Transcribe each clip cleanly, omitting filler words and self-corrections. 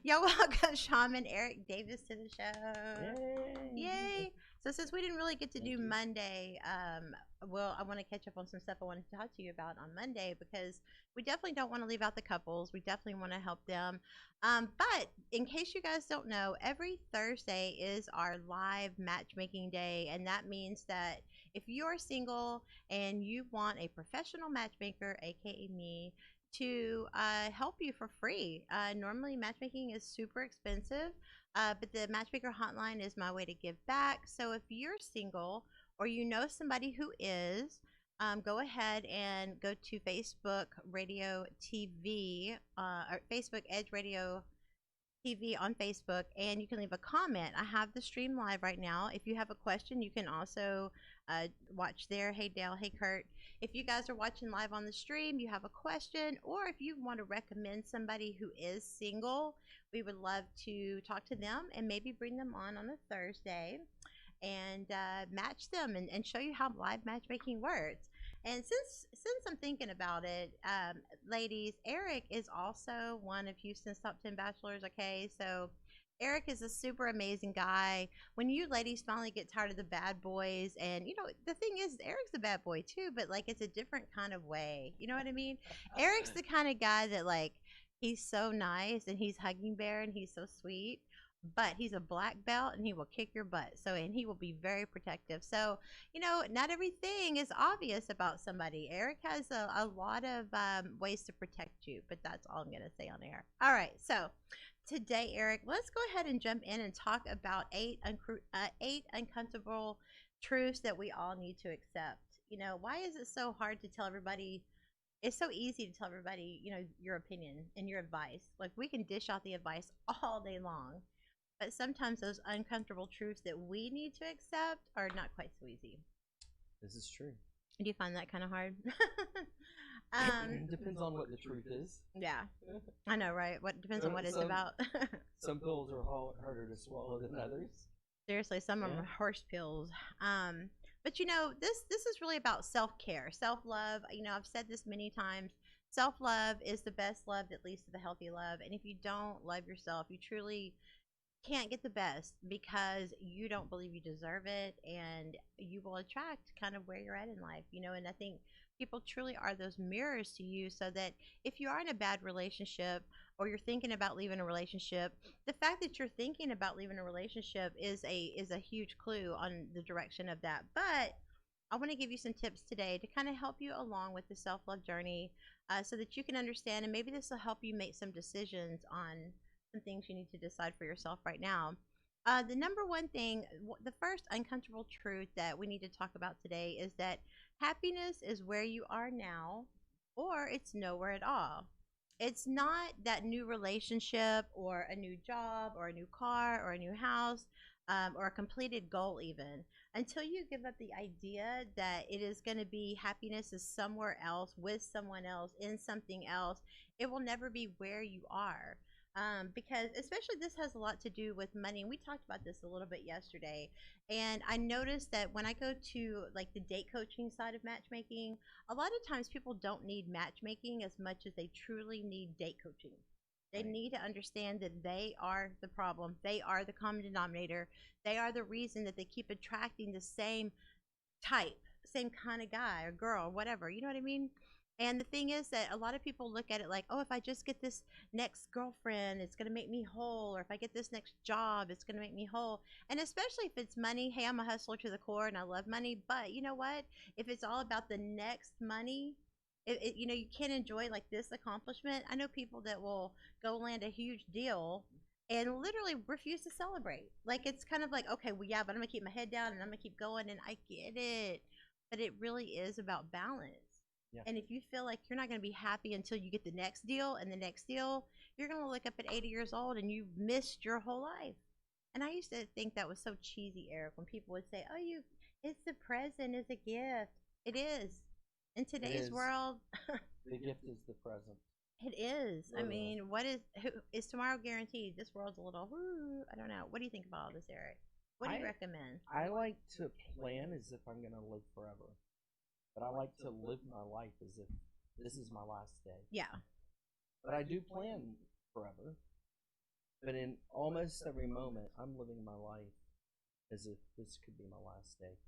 Y'all welcome Shaman Eric Davis to the show. Yay! Yay! So since we didn't really get to Thank do you. Monday, well, I want to catch up on some stuff I wanted to talk to you about on Monday because we definitely don't want to leave out the couples. We definitely want to help them. But in case you guys don't know, every Thursday is our live matchmaking day, and that means that if you're single and you want a professional matchmaker, aka me, to help you for free. Normally, matchmaking is super expensive, but the Matchmaker Hotline is my way to give back. So if you're single or you know somebody who is, go ahead and go to Facebook Radio TV or Facebook Edge Radio TV on Facebook, and you can leave a comment. I have the stream live right now. If you have a question, you can also watch there. Hey, Dale. Hey, Kurt. If you guys are watching live on the stream, you have a question, or if you want to recommend somebody who is single, we would love to talk to them and maybe bring them on a Thursday and match them and show you how live matchmaking works. And since I'm thinking about it, ladies, Eric is also one of Houston's top 10 bachelors. Okay, so Eric is a super amazing guy. When you ladies finally get tired of the bad boys, and you know the thing is, Eric's a bad boy too, but like it's a different kind of way. You know what I mean? Eric's the kind of guy that like he's so nice and he's hugging bear and he's so sweet, but he's a black belt and he will kick your butt. So, and he will be very protective. So, you know, not everything is obvious about somebody. Eric has a lot of ways to protect you, but that's all I'm going to say on air. All right. So, today, Eric, let's go ahead and jump in and talk about eight uncomfortable truths that we all need to accept. You know, why is it so hard to tell everybody? It's so easy to tell everybody, you know, your opinion and your advice. Like we can dish out the advice all day long, but sometimes those uncomfortable truths that we need to accept are not quite so easy. This is true. Do you find that kind of hard? um, Depends on what the truth is. yeah, I know, right? What depends on what it's Some about. some pills are harder to swallow than others. Seriously, some of them Yeah. are horse pills. But you know, this is really about self care, self love. You know, I've said this many times. Self love is the best love that leads to the healthy love. And if you don't love yourself, you truly can't get the best because you don't believe you deserve it, and you will attract kind of where you're at in life, you know. And I think people truly are those mirrors to you, so that if you are in a bad relationship or you're thinking about leaving a relationship, the fact that you're thinking about leaving a relationship is a huge clue on the direction of that. But I want to give you some tips today to kind of help you along with the self-love journey, so that you can understand, and maybe this will help you make some decisions on some things you need to decide for yourself right now. The number one thing, the first uncomfortable truth that we need to talk about today is that happiness is where you are now, or it's nowhere at all. It's not that new relationship or a new job or a new car or a new house, or a completed goal, even until you give up the idea that it is going to be happiness is somewhere else, with someone else, in something else. It will never be where you are, because especially this has a lot to do with money, and we talked about this a little bit yesterday. And I noticed that when I go to like the date coaching side of matchmaking, a lot of times people don't need matchmaking as much as they truly need date coaching. They Right. need to understand that they are the problem, they are the common denominator, they are the reason that they keep attracting the same type, same kind of guy or girl, whatever. You know what I mean? And the thing is that a lot of people look at it like, oh, if I just get this next girlfriend, it's going to make me whole. Or if I get this next job, it's going to make me whole. And especially if it's money, hey, I'm a hustler to the core and I love money. But you know what? If it's all about the next money, you know, you can't enjoy like this accomplishment. I know people that will go land a huge deal and literally refuse to celebrate. Like it's kind of like, okay, well, yeah, but I'm gonna keep my head down and I'm gonna keep going, and I get it, but it really is about balance. Yeah. And if you feel like you're not gonna be happy until you get the next deal and the next deal, you're gonna look up at 80 years old and you've missed your whole life. And I used to think that was so cheesy, Eric, when people would say, "Oh, it's the present is a gift." It is. In It today's is. world, The gift is the present. it is. I Literally. mean, is tomorrow guaranteed? This world's a little, whoo, I don't know. What do you think about all this, Eric? What do you I recommend? I like to plan as if I'm gonna live forever, but I like to live my life as if this is my last day. Yeah. But I do plan forever. But in almost every moment, I'm living my life as if this could be my last day.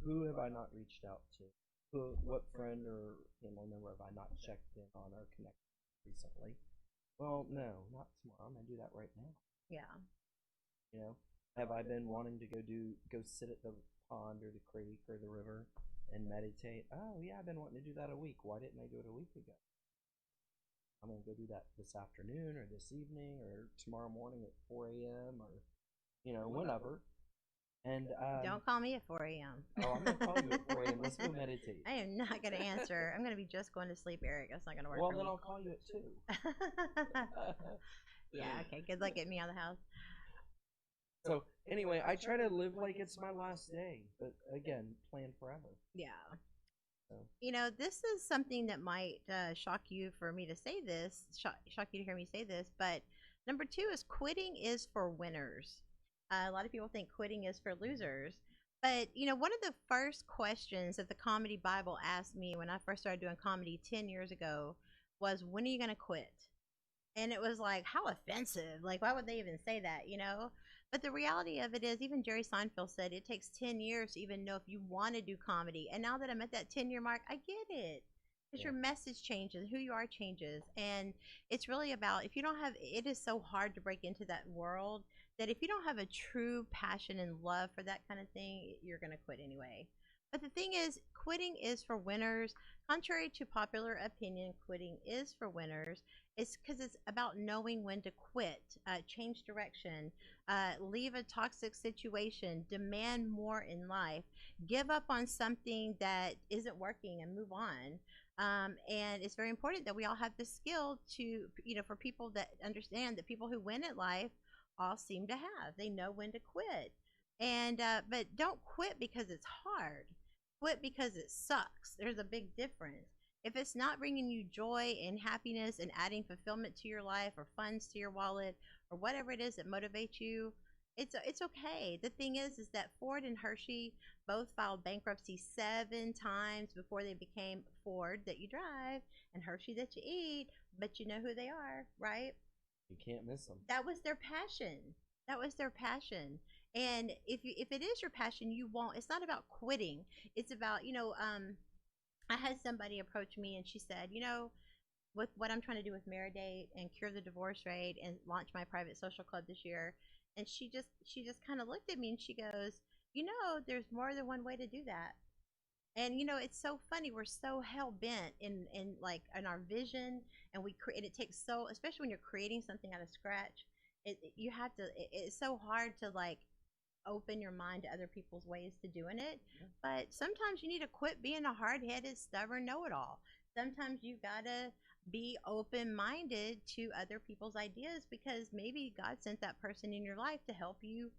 Who have I not reached out to? What friend or family member have I not checked in on or connected recently? Well, no, not tomorrow. I'm gonna do that right now. Yeah. You know, have I been wanting to go sit at the pond or the creek or the river and meditate? Oh yeah, I've been wanting to do that a week. Why didn't I do it a week ago? I'm gonna go do that this afternoon or this evening or tomorrow morning at 4 a.m. or whenever. And Don't call me at 4 a.m. oh, I'm gonna call you at 4 a.m. Let's go meditate. I am not going to answer. I'm going to be just going to sleep, Eric. That's not going to work. Well, for then me. I'll call you at 2. Yeah, okay. Good luck getting me out of the house. So anyway, I try to live like it's my last day, but again, plan forever. Yeah. So. This is something that might shock you for me to say this, shock you to hear me say this, but number 2 is quitting is for winners. A lot of people think quitting is for losers. But, one of the first questions that the Comedy Bible asked me when I first started doing comedy 10 years ago was, when are you going to quit? And it was like, how offensive. Like, why would they even say that, But the reality of it is, even Jerry Seinfeld said it takes 10 years to even know if you want to do comedy. And now that I'm at that 10-year mark, I get it. Because your message changes, who you are changes. And it's really about, if you don't have, it is so hard to break into that world that if you don't have a true passion and love for that kind of thing, you're going to quit anyway. But the thing is, quitting is for winners. Contrary to popular opinion, quitting is for winners. It's because it's about knowing when to quit, change direction, leave a toxic situation, demand more in life, give up on something that isn't working and move on. And it's very important that we all have the skill to, for people that understand that people who win at life all seem to have. They know when to quit. And but don't quit because it's hard. Quit because it sucks. There's a big difference. If it's not bringing you joy and happiness and adding fulfillment to your life or funds to your wallet or whatever it is that motivates you, it's okay. The thing is that Ford and Hershey both filed bankruptcy 7 times before they became Ford that you drive and Hershey that you eat, but you know who they are, right? You can't miss them. That was their passion. That was their passion. And if it is your passion, you won't. It's not about quitting. It's about, I had somebody approach me and she said, with what I'm trying to do with Meridate and cure the divorce rate and launch my private social club this year, and she just kind of looked at me and she goes, there's more than one way to do that. And it's so funny. We're so hell bent in like in our vision, and we create. It takes so, especially when you're creating something out of scratch. You have to. It's so hard to like open your mind to other people's ways to doing it. But sometimes you need to quit being a hard-headed, stubborn know-it-all. Sometimes you gotta be open-minded to other people's ideas, because maybe God sent that person in your life to help you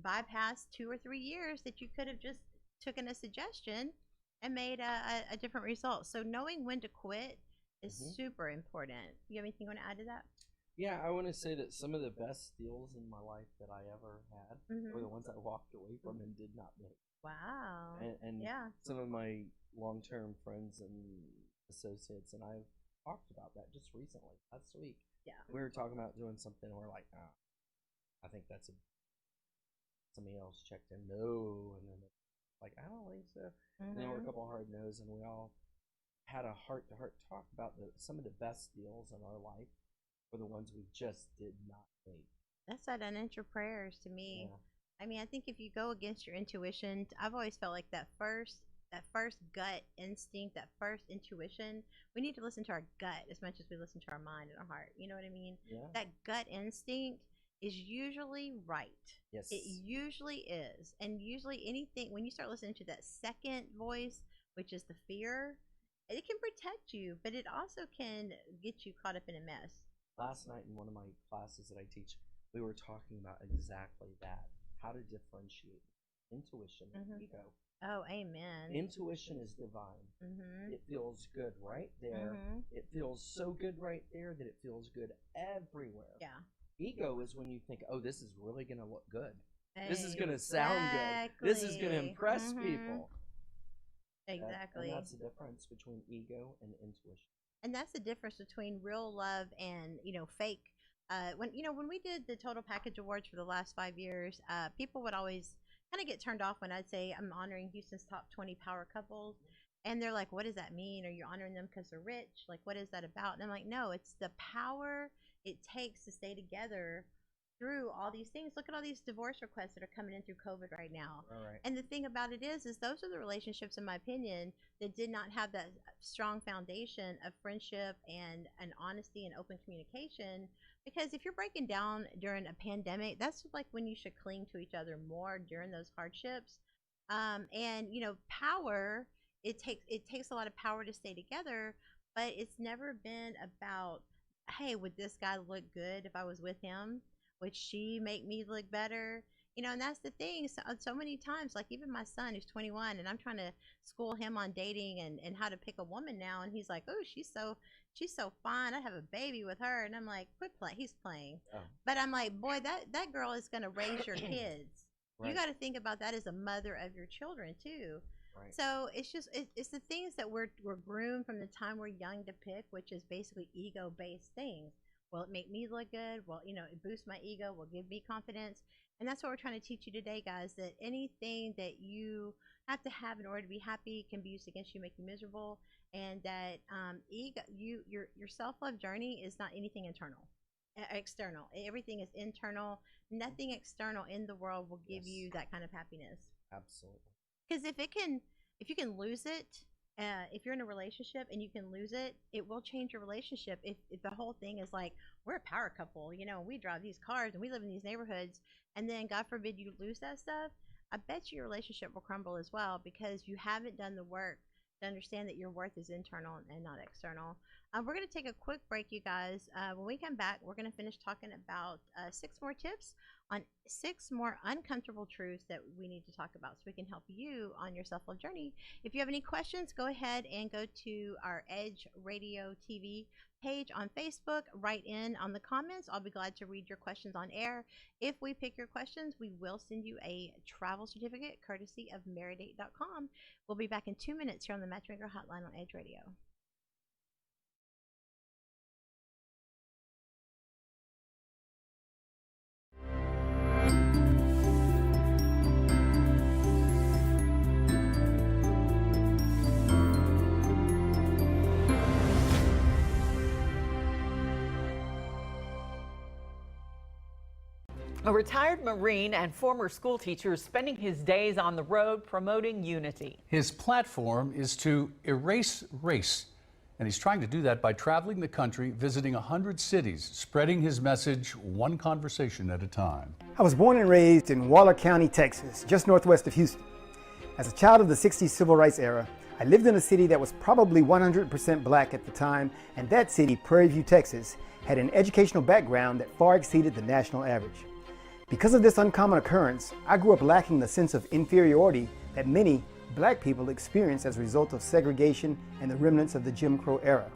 bypass 2 or 3 years that you could have just taken a suggestion and made a different result. So knowing when to quit is super important. You have anything you want to add to that? Yeah, I want to say that some of the best deals in my life that I ever had were the ones I walked away from and did not make. Wow. And yeah. Some of my long-term friends and associates and I've talked about that just recently, last week. Yeah. We were talking about doing something and we're like, I think that's somebody else checked in. No. And then like, I don't think so. And there were a couple of hard no's, and we all had a heart-to-heart talk about some of the best deals in our life were the ones we just did not make. That's that unanswered prayers to me. Yeah. I mean, I think if you go against your intuition, I've always felt like that first gut instinct, that first intuition, we need to listen to our gut as much as we listen to our mind and our heart. You know what I mean? Yeah. That gut instinct is usually right. Yes. It usually is. And usually anything, when you start listening to that second voice, which is the fear, it can protect you, but it also can get you caught up in a mess. Last night in one of my classes that I teach, we were talking about exactly that. How to differentiate intuition and ego. Oh, amen. Intuition is divine. It feels good right there. It feels so good right there that it feels good everywhere. Yeah. Ego is when you think, oh, this is really going to look good. Exactly. This is going to sound good. This is going to impress people. Exactly. And that's the difference between ego and intuition. And that's the difference between real love and, fake When we did the total package awards for the last 5 years, people would always kind of get turned off when I'd say I'm honoring Houston's top 20 power couples, and they're like, "What does that mean? Are you honoring them because they're rich? Like, what is that about?" And I'm like, "No, it's the power it takes to stay together through all these things. Look at all these divorce requests that are coming in through COVID right now." All right. And the thing about it is those are the relationships, in my opinion, that did not have that strong foundation of friendship and honesty and open communication. Because if you're breaking down during a pandemic, that's like when you should cling to each other more during those hardships. And power, it takes a lot of power to stay together, but it's never been about, hey, would this guy look good if I was with him? Would she make me look better? And that's the thing. So many times, like even my son who's 21, and I'm trying to school him on dating and how to pick a woman now, and he's like, "Oh, she's so fine. I have a baby with her," and I'm like, "Quit playing." He's playing, Oh, but I'm like, "Boy, that girl is gonna raise your kids. You right. got to think about that as a mother of your children too." Right. So it's the things that we're groomed from the time we're young to pick, which is basically ego based things. Will it make me look good? Well, it boosts my ego. Will give me confidence. And that's what we're trying to teach you today, guys. That anything that you have to have in order to be happy can be used against you, make you miserable, and that ego, your self love journey is not anything external. Everything is internal. Nothing external in the world will give Yes. you that kind of happiness. Absolutely. Because if you can lose it, if you're in a relationship and you can lose it, it will change your relationship. If the whole thing is like, we're a power couple, and we drive these cars and we live in these neighborhoods, and then God forbid you lose that stuff, I bet you your relationship will crumble as well, because you haven't done the work to understand that your worth is internal and not external. We're going to take a quick break, you guys. When we come back, we're going to finish talking about 6 more tips on 6 more uncomfortable truths that we need to talk about so we can help you on your self-love journey. If you have any questions, go ahead and go to our Edge Radio TV page on Facebook. Write in on the comments. I'll be glad to read your questions on air. If we pick your questions, we will send you a travel certificate courtesy of Meridate.com. We'll be back in 2 minutes here on the Matchmaker Hotline on Edge Radio. A retired Marine and former school teacher is spending his days on the road promoting unity. His platform is to erase race, and he's trying to do that by traveling the country, visiting 100 cities, spreading his message one conversation at a time. I was born and raised in Waller County, Texas, just northwest of Houston. As a child of the 60s civil rights era, I lived in a city that was probably 100% black at the time, and that city, Prairie View, Texas, had an educational background that far exceeded the national average. Because of this uncommon occurrence, I grew up lacking the sense of inferiority that many black people experience as a result of segregation and the remnants of the Jim Crow era.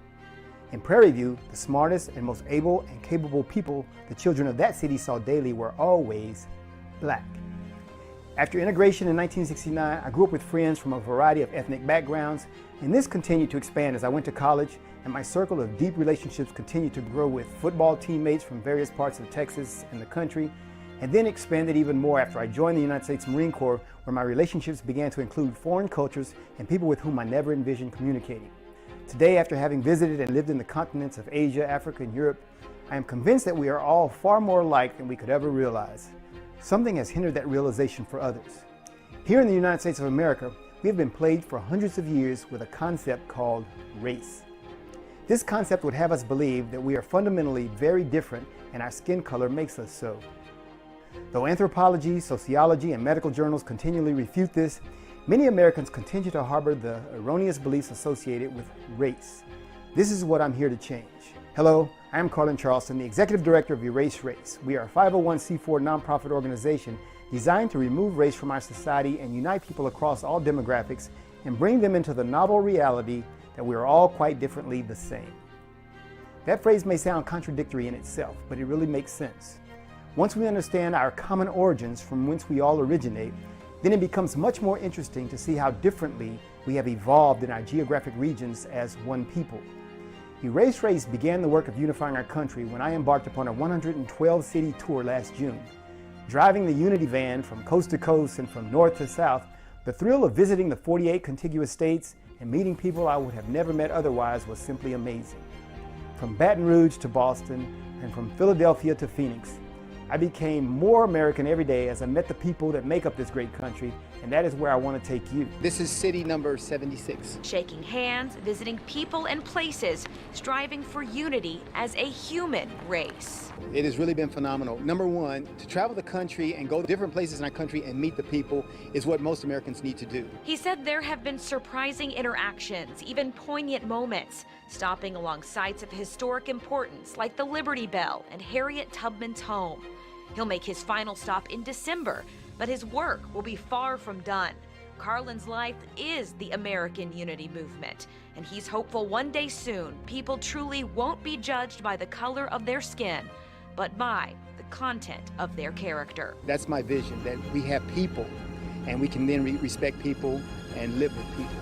In Prairie View, the smartest and most able and capable people the children of that city saw daily were always black. After integration in 1969, I grew up with friends from a variety of ethnic backgrounds, and this continued to expand as I went to college, and my circle of deep relationships continued to grow with football teammates from various parts of Texas and the country, and then expanded even more after I joined the United States Marine Corps, where my relationships began to include foreign cultures and people with whom I never envisioned communicating. Today, after having visited and lived in the continents of Asia, Africa, and Europe, I am convinced that we are all far more alike than we could ever realize. Something has hindered that realization for others. Here in the United States of America, we have been plagued for hundreds of years with a concept called race. This concept would have us believe that we are fundamentally very different and our skin color makes us so. Though anthropology, sociology, and medical journals continually refute this, many Americans continue to harbor the erroneous beliefs associated with race. This is what I'm here to change. Hello, I am Carlin Charleston, the Executive Director of Erase Race. We are a 501c4 nonprofit organization designed to remove race from our society and unite people across all demographics and bring them into the novel reality that we are all quite differently the same. That phrase may sound contradictory in itself, but it really makes sense. Once we understand our common origins from whence we all originate, then it becomes much more interesting to see how differently we have evolved in our geographic regions as one people. Erase Race began the work of unifying our country when I embarked upon a 112-city tour last June. Driving the Unity van from coast to coast and from north to south, the thrill of visiting the 48 contiguous states and meeting people I would have never met otherwise was simply amazing. From Baton Rouge to Boston and from Philadelphia to Phoenix, I became more American every day as I met the people that make up this great country, and that is where I want to take you. This is city number 76. Shaking hands, visiting people and places, striving for unity as a human race. It has really been phenomenal. Number one, to travel the country and go to different places in our country and meet the people is what most Americans need to do. He said there have been surprising interactions, even poignant moments, stopping along sites of historic importance like the Liberty Bell and Harriet Tubman's home. He'll make his final stop in December, but his work will be far from done. Carlin's life is the American Unity Movement, and he's hopeful one day soon people truly won't be judged by the color of their skin, but by the content of their character. That's my vision, that we have people and we can then respect people and live with people.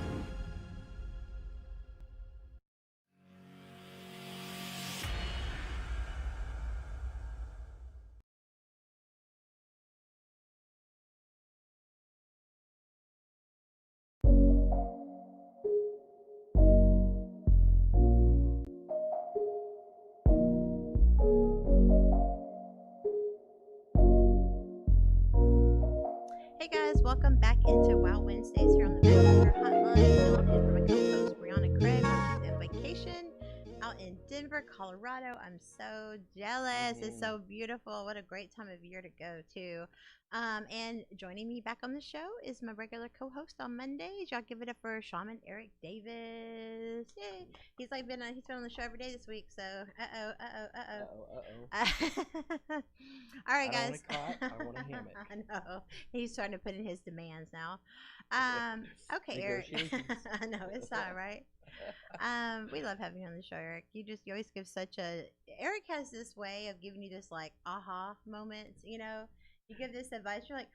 Hey guys, welcome back into Wow Wednesdays here on the Matchmaker Hotline. Filling in for my co-host Brianna Craig, when she's on vacation out in Denver, Colorado. I'm so jealous. It's so beautiful. What a great time of year to go too. And joining me back on the show is my regular co-host on Mondays. Y'all give it up for Shaman Eric Davis. Yay! He's been on the show every day this week. So all right, guys. I want a cot. I want a hammock. I know he's trying to put in his demands now. Okay, Eric. I know it's all right. We love having you on the show, Eric. You always give Eric has this way of giving you this like aha moments, you know. You give this advice, you're like,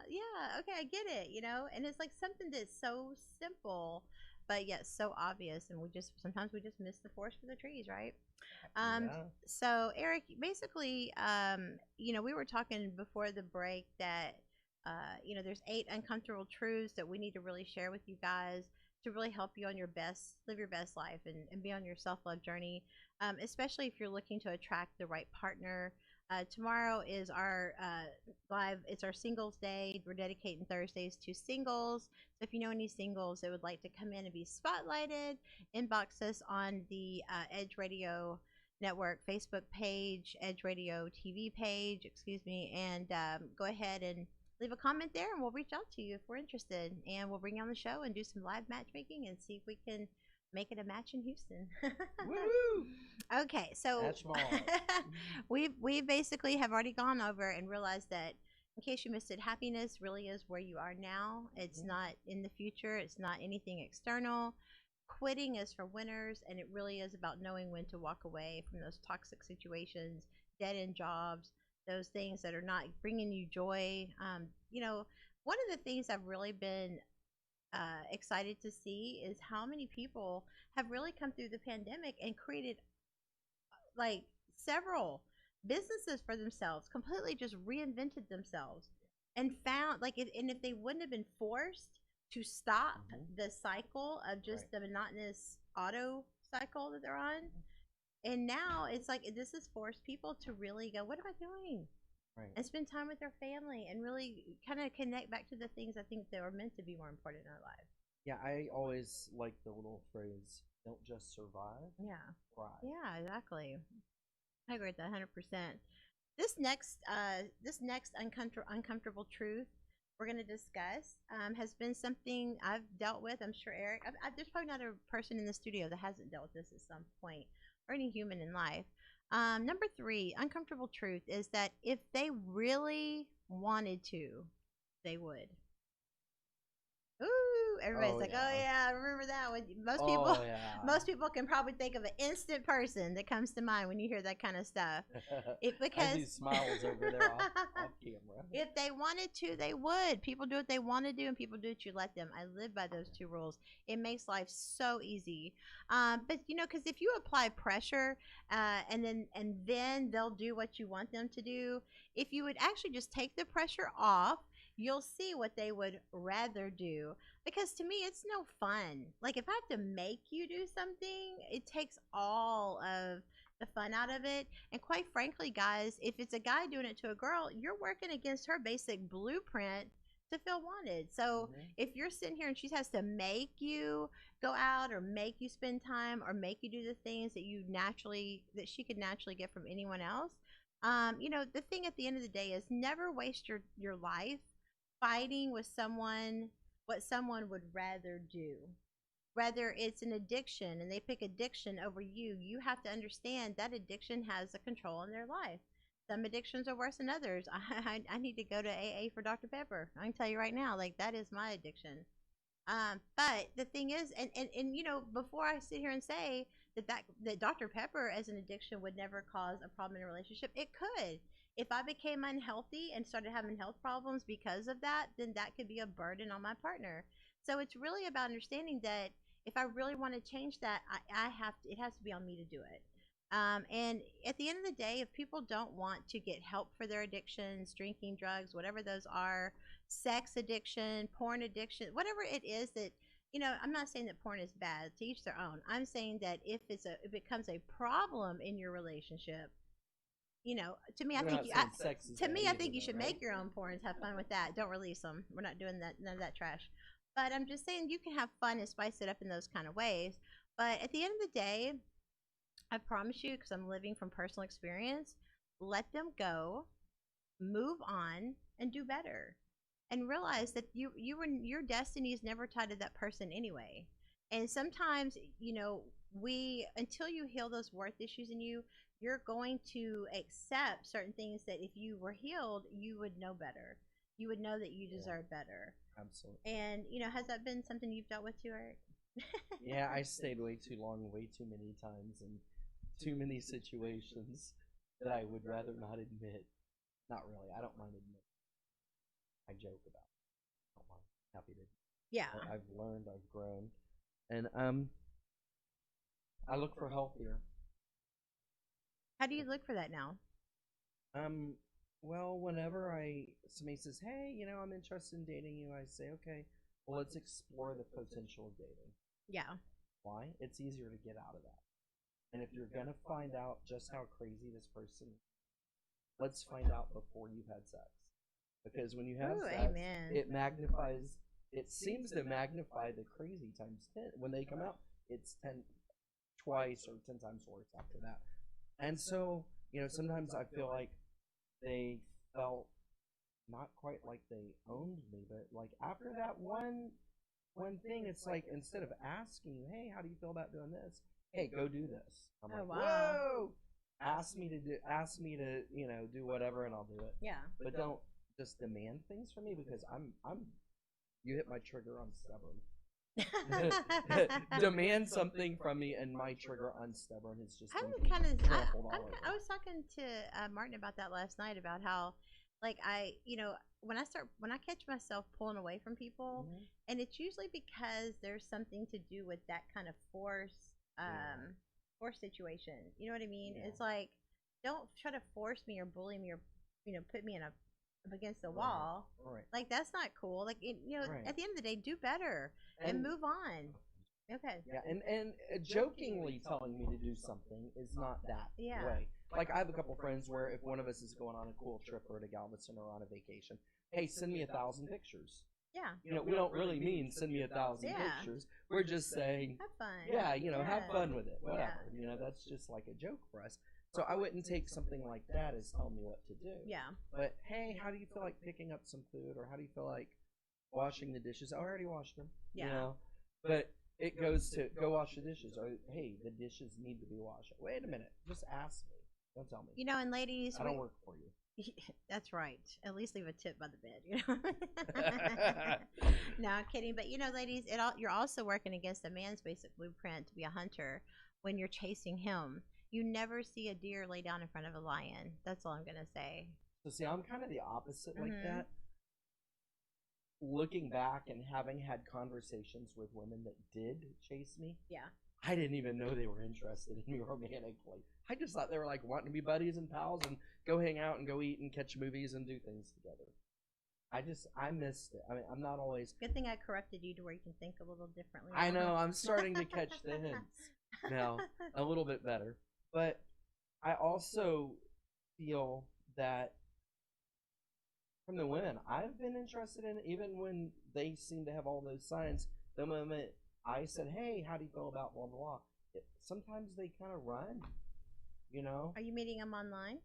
yeah, okay, I get it, you know. And it's like something that's so simple, but yet so obvious, and sometimes we just miss the forest for the trees, right? So Eric, basically, we were talking before the break that there's 8 uncomfortable truths that we need to really share with you guys to really help you on live your best life and be on your self-love journey, especially if you're looking to attract the right partner. Tomorrow is our it's our singles day. We're dedicating Thursdays to singles. So if you know any singles that would like to come in and be spotlighted, inbox us on the Edge Radio Network Facebook page, Edge Radio TV page, and go ahead and leave a comment there, and we'll reach out to you if we're interested, and we'll bring you on the show and do some live matchmaking and see if we can make it a match in Houston. Woo! Okay, so we basically have already gone over and realized that, in case you missed it, happiness really is where you are now. It's not in the future. It's not anything external. Quitting is for winners, and it really is about knowing when to walk away from those toxic situations, dead-end jobs, those things that are not bringing you joy. One of the things I've really been excited to see is how many people have really come through the pandemic and created like several businesses for themselves, completely just reinvented themselves and found if they wouldn't have been forced to stop the cycle of just the monotonous auto cycle that they're on, and now it's like this has forced people to really go, what am I doing? Right. And spend time with their family and really kind of connect back to the things I think that are meant to be more important in our lives. Yeah, I always like the little phrase, don't just survive, thrive. Yeah, exactly. I agree with that 100%. This next uncomfortable truth we're going to discuss has been something I've dealt with. I'm sure Eric, there's probably not a person in the studio that hasn't dealt with this at some point, or any human in life. Number 3, uncomfortable truth is that if they really wanted to, they would. Ooh, everybody's Oh, like, yeah. oh yeah, I remember that one. Most Oh, people, yeah. most people can probably think of an instant person that comes to mind when you hear that kind of stuff. It I because do smiles over there off camera. if they wanted to, they would. People do what they want to do, and people do what you let them. I live by those two rules. It makes life so easy. But because if you apply pressure, and then they'll do what you want them to do. If you would actually just take the pressure off, you'll see what they would rather do. Because to me, it's no fun. Like if I have to make you do something, it takes all of the fun out of it. And quite frankly, guys, if it's a guy doing it to a girl, you're working against her basic blueprint to feel wanted. So if you're sitting here and she has to make you go out or make you spend time or make you do the things that she could naturally get from anyone else, the thing at the end of the day is never waste your life fighting with someone what someone would rather do. Whether it's an addiction and they pick addiction over you, you have to understand that addiction has a control in their life. Some addictions are worse than others. I need to go to AA for Dr. Pepper. I can tell you right now, like that is my addiction. But the thing is, and before I sit here and say that Dr. Pepper as an addiction would never cause a problem in a relationship, it could. If I became unhealthy and started having health problems because of that, then that could be a burden on my partner. So it's really about understanding that if I really want to change that, I have to. It has to be on me to do it. And at the end of the day, if people don't want to get help for their addictions, drinking, drugs, whatever those are, sex addiction, porn addiction, whatever it is that, I'm not saying that porn is bad, to each their own. I'm saying that if it becomes a problem in your relationship, to me, I think I think you should make your own porns, have fun with that. Don't release them. We're not doing that, none of that trash. But I'm just saying you can have fun and spice it up in those kind of ways. But at the end of the day, I promise you, because I'm living from personal experience, let them go, move on, and do better. And realize that your destiny is never tied to that person anyway. And sometimes, until you heal those worth issues in you, you're going to accept certain things that if you were healed, you would know better. You would know that you deserve better. Absolutely. And, has that been something you've dealt with too, Eric? Yeah, I stayed way too long, way too many times, and too many situations that I would rather not admit. Not really. I don't mind admitting. I joke about it. I don't mind. Happy to. Yeah. I've learned. I've grown, and I look for help here. How do you look for that now? Well, whenever somebody says, "Hey, I'm interested in dating you," I say, "Okay, well, let's explore the potential of dating." Yeah. Why? It's easier to get out of that. And if you're gonna find out just how crazy this person is, let's find out before you've had sex. Because when you have sex, amen. it seems to magnify the crazy times 10. When they come out, it's 10 twice or 10 times worse after that. And so, sometimes I feel like they felt not quite like they owned me, but like after that one thing, it's like instead of asking you, "Hey, how do you feel about doing this?" "Hey, go do this." I'm like, wow. "Whoa!" Ask me to do whatever, and I'll do it. Yeah. But don't just demand things from me, because you hit my trigger, I'm stubborn. Demand something from me, and my trigger, I'm stubborn. It's just I was talking to Martin about that last night, about how, like, when I catch myself pulling away from people, and it's usually because there's something to do with that kind of force situation. You know what I mean? Yeah. It's like, don't try to force me or bully me or put me up against the wall. Right. Like, that's not cool. Like, Right. at the end of the day, do better and move on. Okay. Yeah, and jokingly telling me to do something is not that Yeah. way. Like, I have a couple friends where if one of us is going on a cool trip or to Galveston or on a vacation, "Hey, send me 1,000 pictures." Yeah. We don't really mean send me 1,000 Yeah. pictures. We're just saying, Have fun. yeah, have Yeah. fun with it, whatever. That's just like a joke for us. So I wouldn't take something like that as telling me what to do. Yeah. But hey, how do you feel like picking up some food, or how do you feel like washing the dishes? I already washed them. Yeah. But it goes to go wash the dishes, or hey, the dishes need to be washed. Wait a minute, just ask me. Don't tell me. And ladies, I don't work for you. That's right. At least leave a tip by the bed, you know. No, I'm kidding. But ladies, you're also working against a man's basic blueprint to be a hunter when you're chasing him. You never see a deer lay down in front of a lion. That's all I'm gonna say. So see, I'm kind of the opposite like Mhm. that. Looking back and having had conversations with women that did chase me, Yeah. I didn't even know they were interested in me romantically. I just thought they were like wanting to be buddies and pals and go hang out and go eat and catch movies and do things together. I missed it. I mean, I'm not always. Good thing I corrected you to where you can think a little differently. I now. know, I'm starting to catch the hints now a little bit better. But I also feel that from the women I've been interested in, even when they seem to have all those signs, the moment I said, hey, how do you feel about blah, blah, blah, sometimes they kind of run, you know? Are you meeting them online?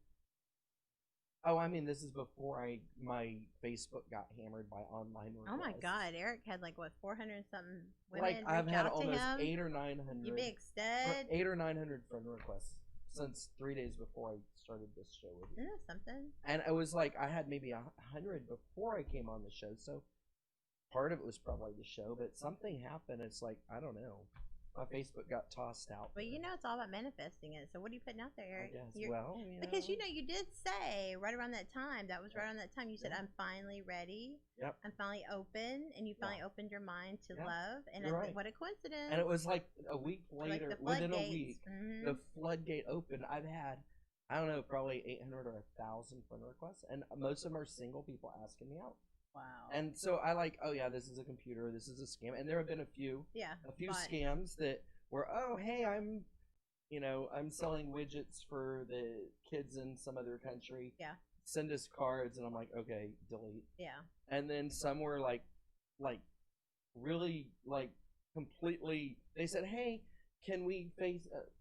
Oh, I mean, this is before my Facebook got hammered by online requests. Oh my God, Eric had like what 400 and something women Like, I've reach had out to almost him. 800 or 900. You big stud. 800 or 900 friend requests since 3 days before I started this show with you. Isn't that something? And it was like I had maybe 100 before I came on the show, so part of it was probably the show, but something happened. It's like, I don't know. My Facebook got tossed out. But it's all about manifesting it. So what are you putting out there, Eric? I guess. You're- Well, Because you did say right around that time, you said, I'm finally ready. Yep. I'm finally open. And you finally opened your mind to Yeah. love. And You're right. what a coincidence. And it was like a week Like later, the within a floodgates. week, Mhm. the floodgate opened. I've had, I don't know, probably 800 or 1,000 friend requests, and most of them are single people asking me out. Wow. And so I like, oh yeah, this is a computer, this is a scam, and there have been a few but- scams that were, oh hey, I'm selling widgets for the kids in some other country. Yeah. Send us cards, and I'm like, okay, delete. Yeah. And then some were like really like completely. They said, hey, can we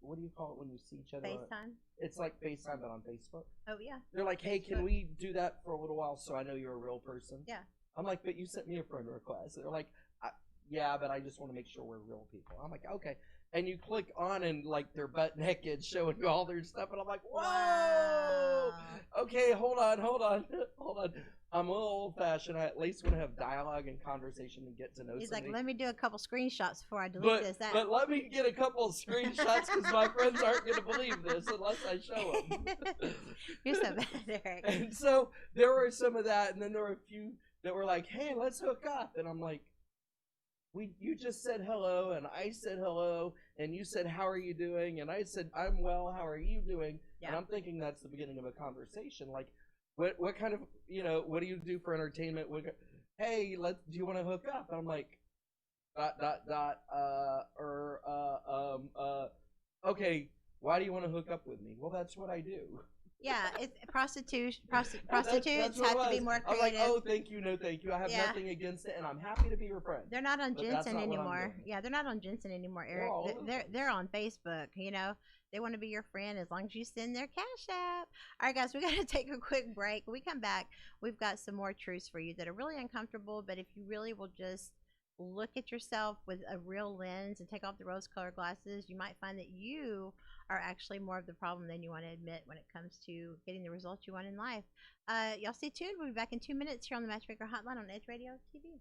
what do you call it when you see each other? FaceTime. It's like FaceTime, but on Facebook. Oh yeah. They're like, hey, can Facebook. we do that for a little while so I know you're a real person? Yeah. I'm like, but you sent me a friend request. They're like, yeah, but I just want to make sure we're real people. I'm like, okay. And you click on and like they're butt naked showing you all their stuff. And I'm like, whoa. Wow. Okay, hold on. I'm a little old fashioned. I at least want to have dialogue and conversation and get to know He's somebody. like, let me do a couple screenshots before I delete this. But let me get a couple of screenshots because my friends aren't going to believe this unless I show them. You're so bad, Eric. And so there were some of that, and then there were a few that were like, hey, let's hook up. And I'm like, you just said hello, and I said hello, and you said, how are you doing? And I said, I'm well, how are you doing? Yeah. And I'm thinking that's the beginning of a conversation. Like, what kind of, what do you do for entertainment? Hey, do you want to hook up? And I'm like, ... okay, why do you want to hook up with me? Well, that's what I do. Yeah, it's prostitutes That's have what to it be was. more I was like, creative. oh, thank you, no thank you. I have Yeah. nothing against it, and I'm happy to be your friend. They're not on But that's Jensen not what I'm anymore. doing. Yeah, they're not on Jensen anymore, They're Eric. all over the They're place. on Facebook. They want to be your friend as long as you send their cash app. All right, guys, we got to take a quick break. When we come back, we've got some more truths for you that are really uncomfortable, but if you really will just look at yourself with a real lens and take off the rose-colored glasses, you might find that you are actually more of the problem than you want to admit when it comes to getting the results you want in life. Y'all stay tuned. We'll be back in 2 minutes here on the Matchmaker Hotline on Edge Radio TV.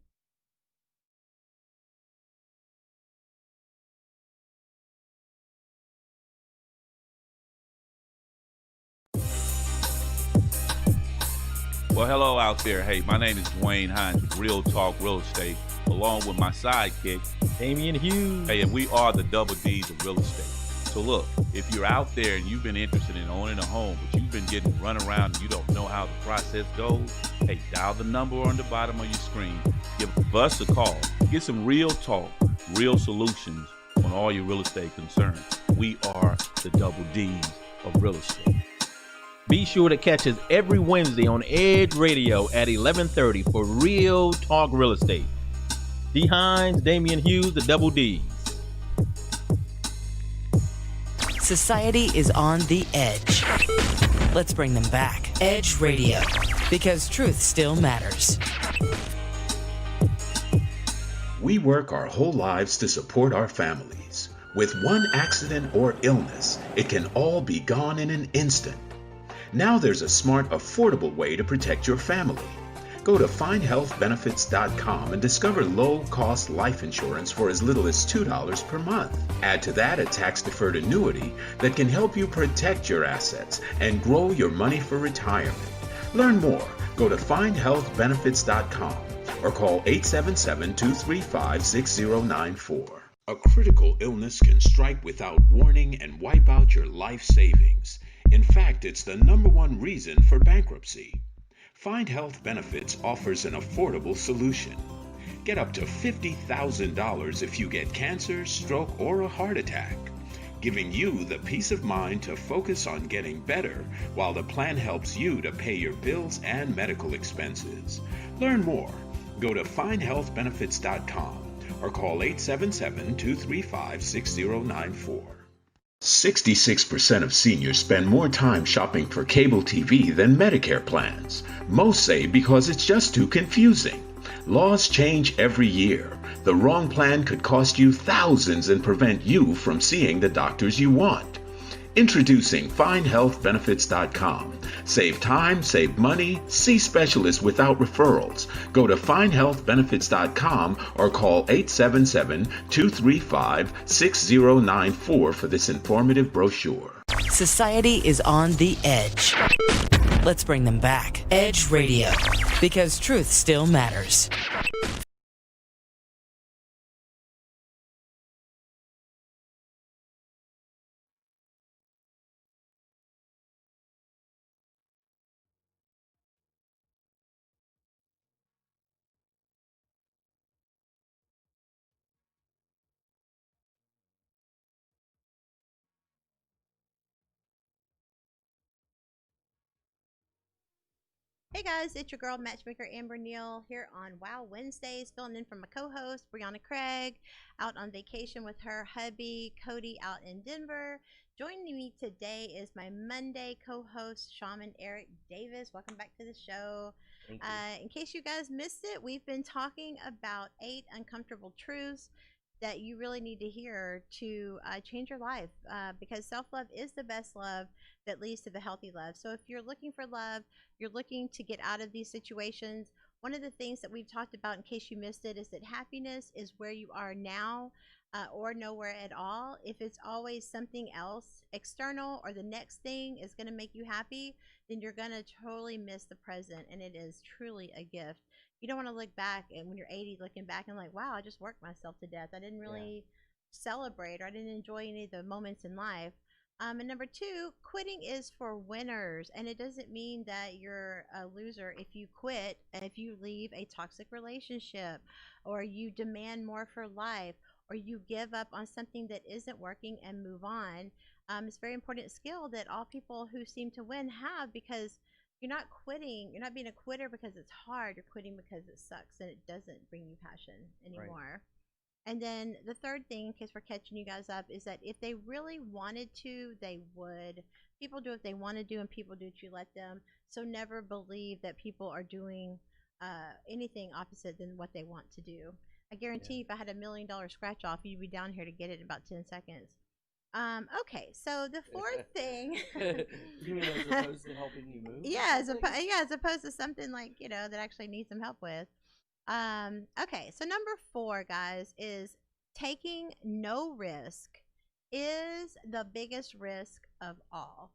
Well, hello out there. Hey, my name is Dwayne Hines with Real Talk Real Estate, along with my sidekick, Damian Hughes. Hey, and we are the double D's of real estate. So look, if you're out there and you've been interested in owning a home, but you've been getting run around and you don't know how the process goes, hey, dial the number on the bottom of your screen. Give us a call. Get some real talk, real solutions on all your real estate concerns. We are the double D's of real estate. Be sure to catch us every Wednesday on Edge Radio at 11:30 for Real Talk Real Estate. D. Hines, Damian Hughes, the Double D's. Society is on the edge. Let's bring them back. Edge Radio, because truth still matters. We work our whole lives to support our families. With one accident or illness, it can all be gone in an instant. Now there's a smart, affordable way to protect your family. Go to findhealthbenefits.com and discover low-cost life insurance for as little as $2 per month. Add to that a tax-deferred annuity that can help you protect your assets and grow your money for retirement. Learn more. Go to findhealthbenefits.com or call 877-235-6094. A critical illness can strike without warning and wipe out your life savings. In fact, it's the #1 reason for bankruptcy. Find Health Benefits offers an affordable solution. Get up to $50,000 if you get cancer, stroke, or a heart attack, giving you the peace of mind to focus on getting better while the plan helps you to pay your bills and medical expenses. Learn more. Go to findhealthbenefits.com or call 877-235-6094. 66% of seniors spend more time shopping for cable TV than Medicare plans. Most say because it's just too confusing. Laws change every year. The wrong plan could cost you thousands and prevent you from seeing the doctors you want. Introducing FindHealthBenefits.com. Save time, save money, see specialists without referrals. Go to FindHealthBenefits.com or call 877-235-6094 for this informative brochure. Society is on the edge. Let's bring them back. Edge Radio, because truth still matters. Hey guys, it's your girl Matchmaker Amber Neal here on Wow Wednesdays, filling in for my co-host Brianna Craig, out on vacation with her hubby Cody out in Denver. Joining me today is my Monday co-host Shaman Eric Davis. Welcome back to the show. Thank you. In case you guys missed it, we've been talking about 8 uncomfortable truths that you really need to hear to change your life, because self-love is the best love that leads to the healthy love. So if you're looking for love, you're looking to get out of these situations, one of the things that we've talked about, in case you missed it, is that happiness is where you are now, or nowhere at all. If it's always something else external or the next thing is going to make you happy, then you're going to totally miss the present, and it is truly a gift. You don't want to look back, and when you're 80, looking back and like, wow, I just worked myself to death. I didn't really celebrate, or I didn't enjoy any of the moments in life. And number 2, quitting is for winners, and it doesn't mean that you're a loser if you quit, if you leave a toxic relationship, or you demand more for life, or you give up on something that isn't working and move on. It's a very important skill that all people who seem to win have, because you're not quitting, you're not being a quitter because it's hard, you're quitting because it sucks and it doesn't bring you passion anymore. Right. And then the third thing, in case we're catching you guys up, is that if they really wanted to, they would. People do what they want to do, and people do what you let them. So never believe that people are doing anything opposite than what they want to do. I guarantee if I had $1 million scratch off, you'd be down here to get it in about 10 seconds. Okay, so the fourth thing. You mean as opposed to helping you move? Yeah, as opposed to something like, that actually needs some help with. Okay, so number 4, guys, is taking no risk is the biggest risk of all.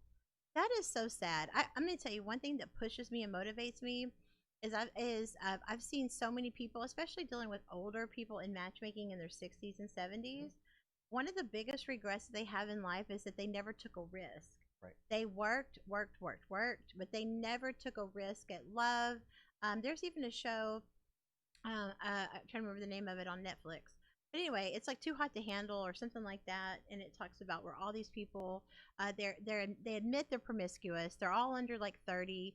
That is so sad. I'm going to tell you one thing that pushes me and motivates me is I've seen so many people, especially dealing with older people in matchmaking in their 60s and 70s. One of the biggest regrets they have in life is that they never took a risk. Right. They worked, but they never took a risk at love. There's even a show, I'm trying to remember the name of it, on Netflix. But anyway, it's like Too Hot to Handle or something like that, and it talks about where all these people, they admit they're promiscuous. They're all under like 30.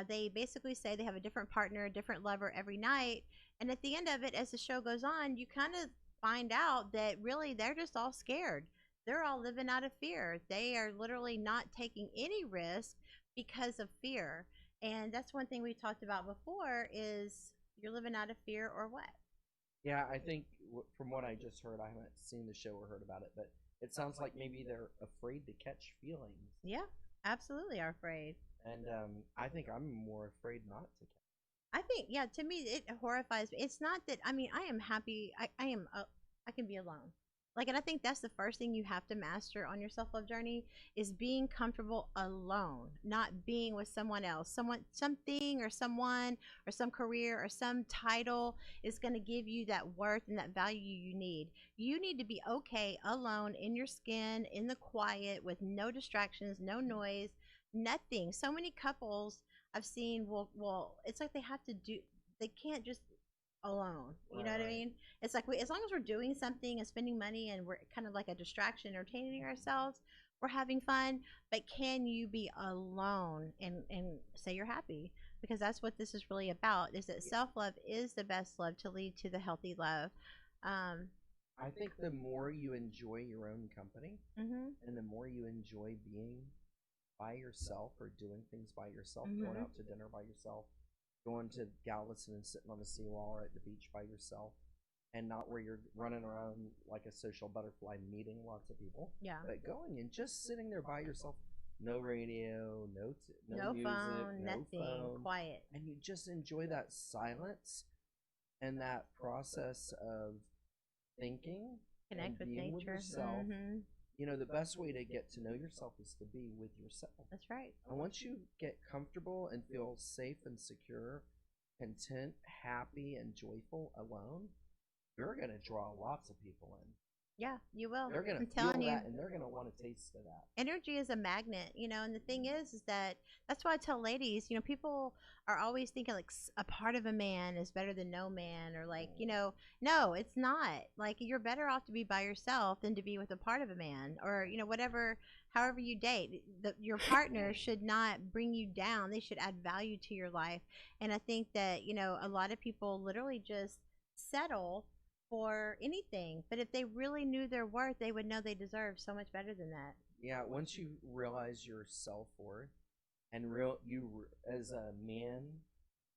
They basically say they have a different partner, a different lover every night, and at the end of it, as the show goes on, you kind of find out that really they're just all scared. They're all living out of fear. They are literally not taking any risk because of fear. And that's one thing we talked about before, is you're living out of fear or what? Yeah, I think from what I just heard, I haven't seen the show or heard about it, but it sounds like maybe they're afraid to catch feelings. Yeah, absolutely are afraid. And I think I'm more afraid not to. I think, yeah, to me, it horrifies me. It's not that, I mean, I am happy. I can be alone. Like, and I think that's the first thing you have to master on your self love journey is being comfortable alone, not being with someone else. Something, or someone, or some career, or some title is going to give you that worth and that value you need. You need to be okay alone in your skin, in the quiet, with no distractions, no noise, nothing. So many couples I've seen will it's like they can't just alone. You know what I mean? It's like as long as we're doing something and spending money and we're kind of like a distraction, entertaining ourselves, we're having fun. But can you be alone and say you're happy? Because that's what this is really about. Is that self love is the best love to lead to the healthy love. I think the more you enjoy your own company, and the more you enjoy being by yourself or doing things by yourself, going out to dinner by yourself, going to Galveston and sitting on the seawall or at the beach by yourself, and not where you're running around like a social butterfly meeting lots of people. Yeah. But going and just sitting there by yourself, no radio, no music, phone, no nothing, phone, quiet. and you just enjoy that silence and that process of thinking, Connect with being nature. with yourself. You know, the best way to get to know yourself is to be with yourself. That's right. And once you get comfortable and feel safe and secure, content, happy, and joyful alone, you're going to draw lots of people in. Yeah, you will. They're going to feel that, and they're going to want to taste of that. Energy is a magnet, you know, and the thing is that that's why I tell ladies, you know, people are always thinking like a part of a man is better than no man, or like, you know, no, it's not. Like, you're better off to be by yourself than to be with a part of a man, or, you know, whatever, however you date. Your partner should not bring you down. They should add value to your life. And I think that, you know, a lot of people literally just settle for anything, but if they really knew their worth, they would know they deserve so much better than that. Yeah, once you realize your self-worth, and as a man,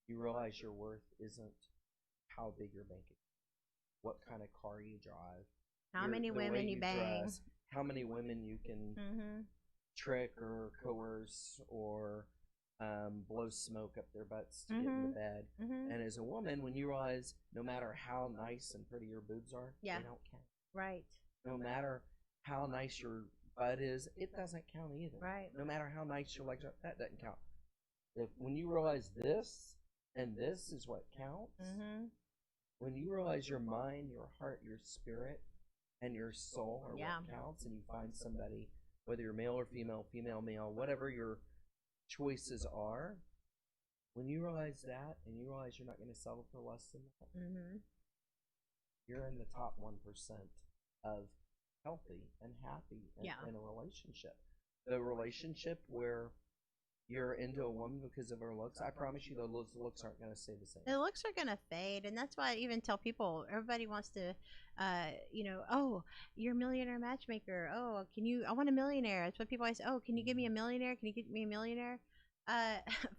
you realize your worth isn't how big your bank is, what kind of car you drive, how many women you bang, dress, how many women you can trick or coerce or blow smoke up their butts to get into bed. And as a woman, when you realize no matter how nice and pretty your boobs are, they don't count. Right. No matter how nice your butt is, it doesn't count either. Right. No matter how nice your legs are, that doesn't count. When you realize this and this is what counts, when you realize your mind, your heart, your spirit, and your soul are what counts, and you find somebody, whether you're male or female, female, male, whatever your choices are, when you realize that and you realize you're not going to settle for less than that, you're in the top 1% of healthy and happy in a relationship. The relationship where you're into a woman because of her looks, I promise you those looks aren't going to stay the same. The looks are going to fade, and that's why I even tell people, everybody wants to, you know, oh, you're a millionaire matchmaker. Oh, I want a millionaire. That's what people always say. Oh, can you give me a millionaire? Can you get me a millionaire?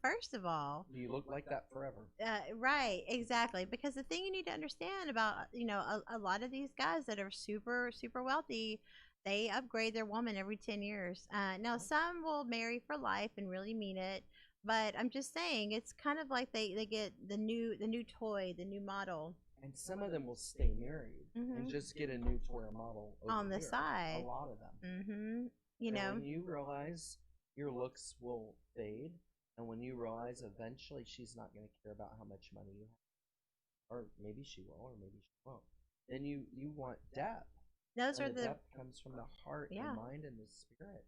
First of all, do you look like that forever? Right, exactly. Because the thing you need to understand about, you know, a lot of these guys that are super, super wealthy, they upgrade their woman every 10 years. Now, some will marry for life and really mean it. But I'm just saying, it's kind of like they get the new toy, the new model. And some of them will stay married and just get a new toy or model on the side. A lot of them. You know, when you realize your looks will fade, and when you realize eventually she's not going to care about how much money you have, or maybe she will, or maybe she won't, then you want depth. Those are the depth comes from the heart, the mind, and the spirit.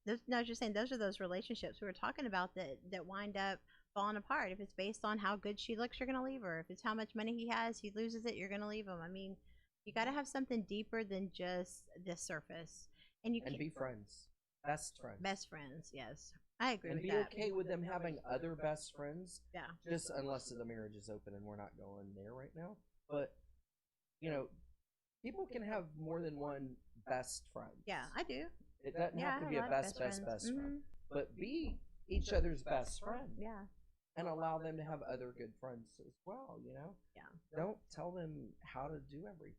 No, I was just saying, those are those relationships we were talking about that wind up falling apart. If it's based on how good she looks, you're going to leave her. If it's how much money he has, he loses it, you're going to leave him. I mean, you got to have something deeper than just the surface. And be friends. Best friends. Best friends, yes. I agree with that. And be okay with them having other best friends. Yeah. Just unless the marriage is open, and we're not going there right now. But, you know, people can have more than one best friend. Yeah, I do. It doesn't have to be a best friend. But be each other's best friend. Yeah. And allow them to have other good friends as well, you know? Yeah. Don't tell them how to do everything.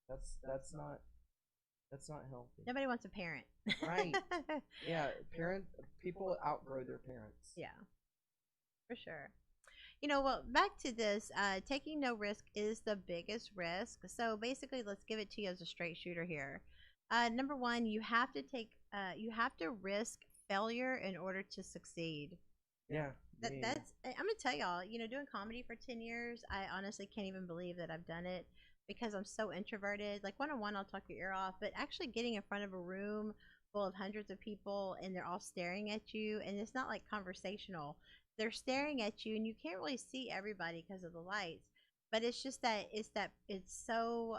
That's not That's not healthy. Nobody wants a parent. Right. Yeah, people outgrow their parents. Yeah, for sure. Well, back to this. Taking no risk is the biggest risk. So basically, let's give it to you as a straight shooter here. Number one, you have to risk failure in order to succeed. Yeah. That's. I'm gonna tell y'all. Doing comedy for 10 years, I honestly can't even believe that I've done it because I'm so introverted. Like one-on-one, I'll talk your ear off, but actually getting in front of a room full of hundreds of people and they're all staring at you, and it's not like conversational. They're staring at you, and you can't really see everybody because of the lights. But it's just that it's so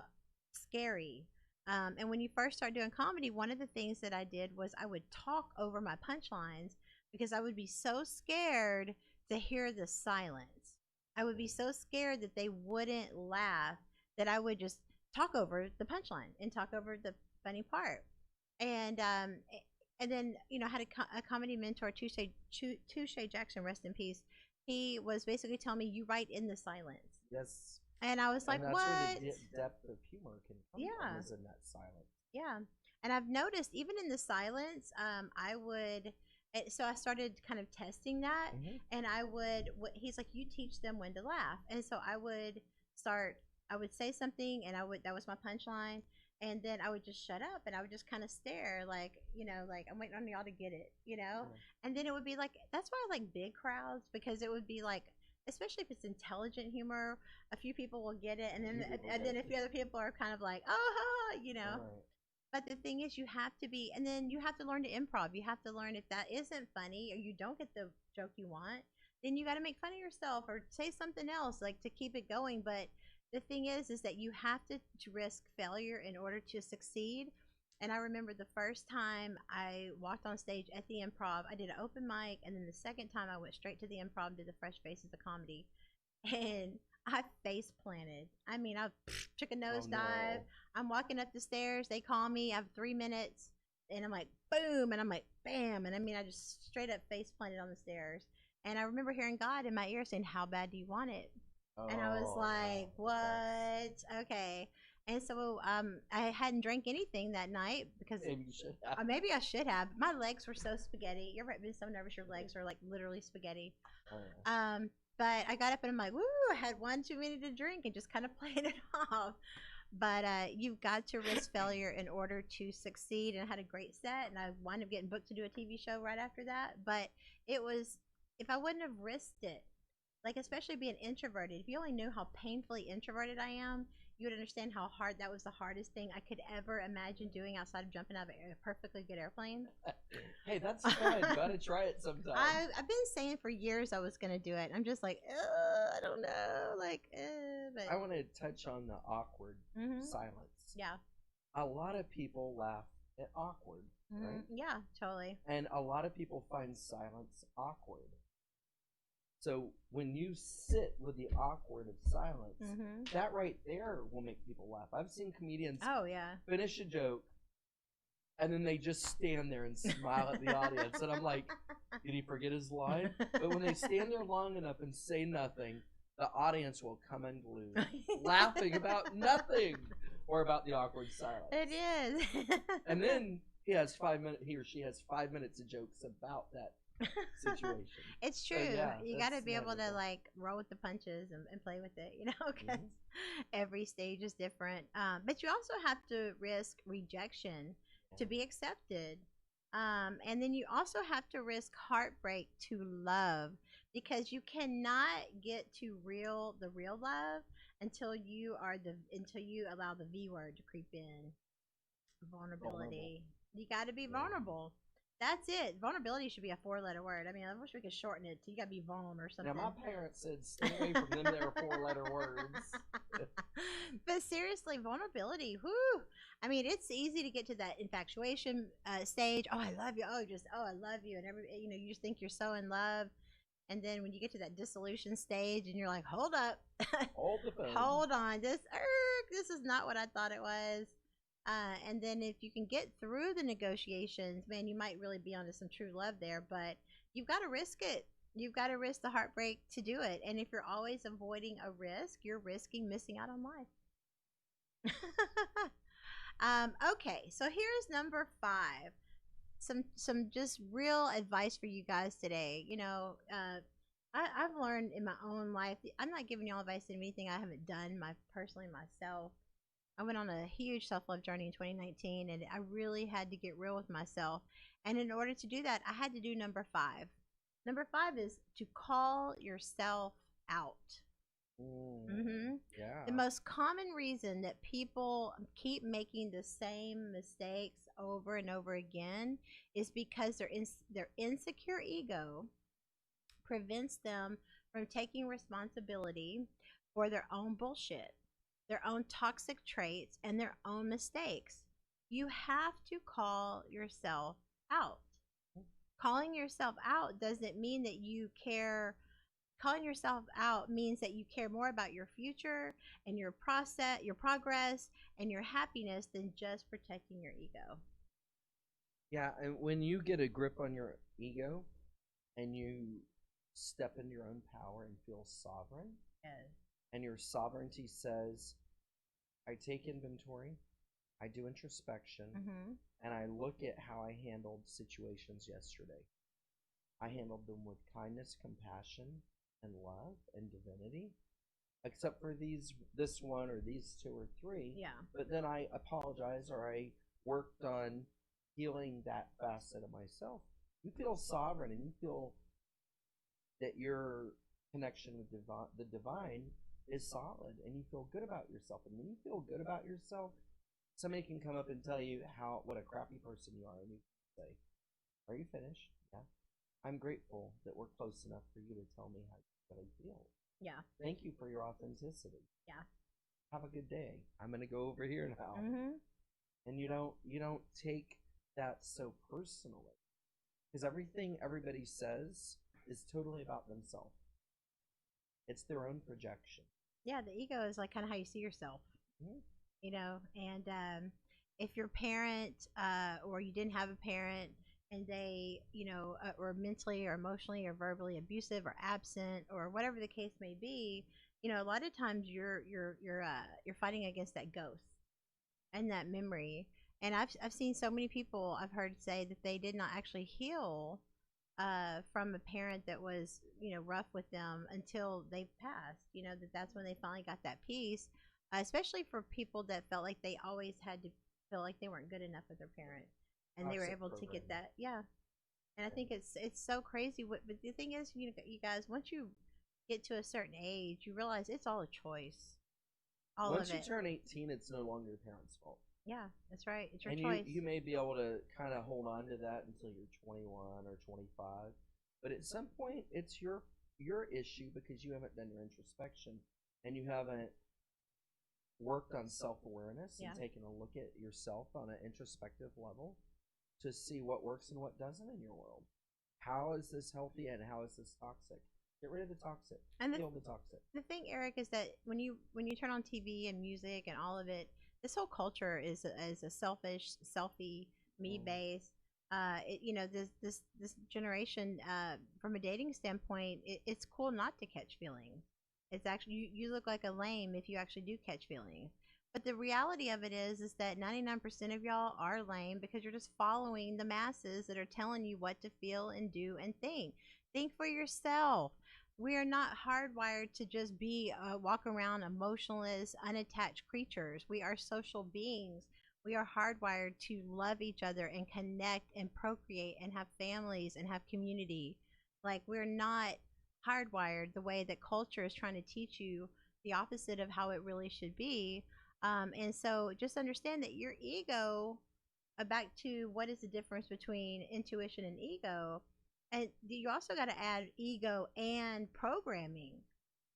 scary. And when you first start doing comedy, one of the things that I did was I would talk over my punchlines because I would be so scared to hear the silence. I would be so scared that they wouldn't laugh that I would just talk over the punchline and talk over the funny part. And then I had a comedy mentor, Touche Jackson, rest in peace. He was basically telling me, you write in the silence. Yes. And I was like, that's what? Where the depth of humor can come from, is in that silence. Yeah. And I've noticed even in the silence, so I started kind of testing that, and he's like, you teach them when to laugh. And so I would say something, and that was my punchline. And then I would just shut up and I would just kind of stare like I'm waiting on y'all to get it. And then it would be like, that's why I like big crowds, because it would be like, especially if it's intelligent humor, a few people will get it, and then a few other people are kind of like, oh, Right. But the thing is, you have to be, and then you have to learn to improv. You have to learn, if that isn't funny or you don't get the joke you want, then you got to make fun of yourself or say something else like to keep it going. But the thing is that you have to risk failure in order to succeed. And I remember the first time I walked on stage at the Improv, I did an open mic, and then the second time I went straight to the Improv and did the Fresh Faces of Comedy, and I face planted. I mean, I took a nosedive. No. I'm walking up the stairs. They call me. I have 3 minutes, and I'm like, boom, and I'm like, bam, and I mean, I just straight up face planted on the stairs. And I remember hearing God in my ear saying, "How bad do you want it?" And I was like, what? Okay. And so I hadn't drank anything that night because maybe you should have. Maybe I should have. My legs were so spaghetti. You ever been so nervous your legs are like literally spaghetti? But I got up and I'm like, woo, I had one too many to drink and just kind of played it off. But you've got to risk failure in order to succeed. And I had a great set, and I wound up getting booked to do a TV show right after that. But it was, if I wouldn't have risked it, like especially being introverted, if you only knew how painfully introverted I am, you would understand how hard that was. The hardest thing I could ever imagine doing outside of jumping out of a perfectly good airplane. Hey, that's fun. Gotta try it sometime. I've been saying for years I was gonna do it. I'm just like, I don't know, but I want to touch on the awkward silence. Yeah. A lot of people laugh at awkward, right? Yeah, totally. And a lot of people find silence awkward. So when you sit with the awkward of silence, that right there will make people laugh. I've seen comedians finish a joke, and then they just stand there and smile at the audience. And I'm like, did he forget his line? But when they stand there long enough and say nothing, the audience will come unglued, laughing about nothing or about the awkward silence. It is. And then he or she has 5 minutes of jokes about that situation. It's true. So, yeah, you got to be able to like roll with the punches and play with it, because every stage is different. But you also have to risk rejection to be accepted. And then you also have to risk heartbreak to love, because you cannot get to the real love until you allow the V word to creep in. Vulnerability. You got to be vulnerable. That's it. Vulnerability should be a 4-letter word. I mean, I wish we could shorten it to you gotta be vulnerable or something. Now, my parents said stay away from them. They are 4-letter words. But seriously, vulnerability. Whoo! I mean, it's easy to get to that infatuation stage. Oh, I love you. Oh, I love you, and you just think you're so in love. And then when you get to that dissolution stage, and you're like, hold up, hold the phone, hold on, this is not what I thought it was. And then if you can get through the negotiations, man, you might really be onto some true love there. But you've got to risk it. You've got to risk the heartbreak to do it. And if you're always avoiding a risk, you're risking missing out on life. Okay, so here's number 5. Some just real advice for you guys today. I've learned in my own life. I'm not giving y'all advice on anything I haven't done personally myself. I went on a huge self-love journey in 2019, and I really had to get real with myself. And in order to do that, I had to do number 5. Number 5 is to call yourself out. Mm-hmm. Yeah. The most common reason that people keep making the same mistakes over and over again is because their insecure ego prevents them from taking responsibility for their own bullshit, their own toxic traits, and their own mistakes. You have to call yourself out. Calling yourself out doesn't mean that you care. Calling yourself out means that you care more about your future and your process, your progress, and your happiness than just protecting your ego. Yeah, and when you get a grip on your ego and you step into your own power and feel sovereign, Yes. and your sovereignty says, I take inventory, I do introspection, and I look at how I handled situations yesterday. I handled them with kindness, compassion, and love and divinity, except for this one or these 2 or 3. Yeah. But then I apologized, or I worked on healing that facet of myself. You feel sovereign, and you feel that your connection with the divine is solid, and you feel good about yourself. And when you feel good about yourself, somebody can come up and tell you what a crappy person you are, and you say, "Are you finished?" Yeah. I'm grateful that we're close enough for you to tell me how you really feel. Yeah. Thank you for your authenticity. Yeah. Have a good day. I'm gonna go over here now. And you don't take that so personally, because everything everybody says is totally about themselves. It's their own projection. Yeah, the ego is like kind of how you see yourself. And if your parent or you didn't have a parent and they were mentally or emotionally or verbally abusive or absent or whatever the case may be, a lot of times you're fighting against that ghost and that memory. And I've seen so many people I've heard say that they did not actually heal from a parent that was rough with them until they passed. That's when they finally got that peace. Especially for people that felt like they always had to feel like they weren't good enough with their parent, and they were able to get that. Yeah, and I think it's so crazy. But the thing is, you guys, once you get to a certain age, you realize it's all a choice. Once you turn 18, it's no longer your parents' fault. Yeah, that's right. It's your and choice. You may be able to kind of hold on to that until you're 21 or 25, but at some point, it's your issue because you haven't done your introspection and you haven't worked on self-awareness and taken a look at yourself on an introspective level to see what works and what doesn't in your world. How is this healthy and how is this toxic? Get rid of the toxic. And heal the toxic. The thing, Eric, is that when you turn on TV and music and all of it, this whole culture is a selfish, selfie, me based. This generation, from a dating standpoint, it's cool not to catch feelings. It's actually you look like a lame if you actually do catch feelings. But the reality of it is that 99% of y'all are lame because you're just following the masses that are telling you what to feel and do and think. Think for yourself. We are not hardwired to just be walk around emotionless, unattached creatures. We are social beings. We are hardwired to love each other and connect and procreate and have families and have community. Like, we're not hardwired the way that culture is trying to teach you the opposite of how it really should be. And so just understand that your ego, back to what is the difference between intuition and ego, and you also got to add ego and programming,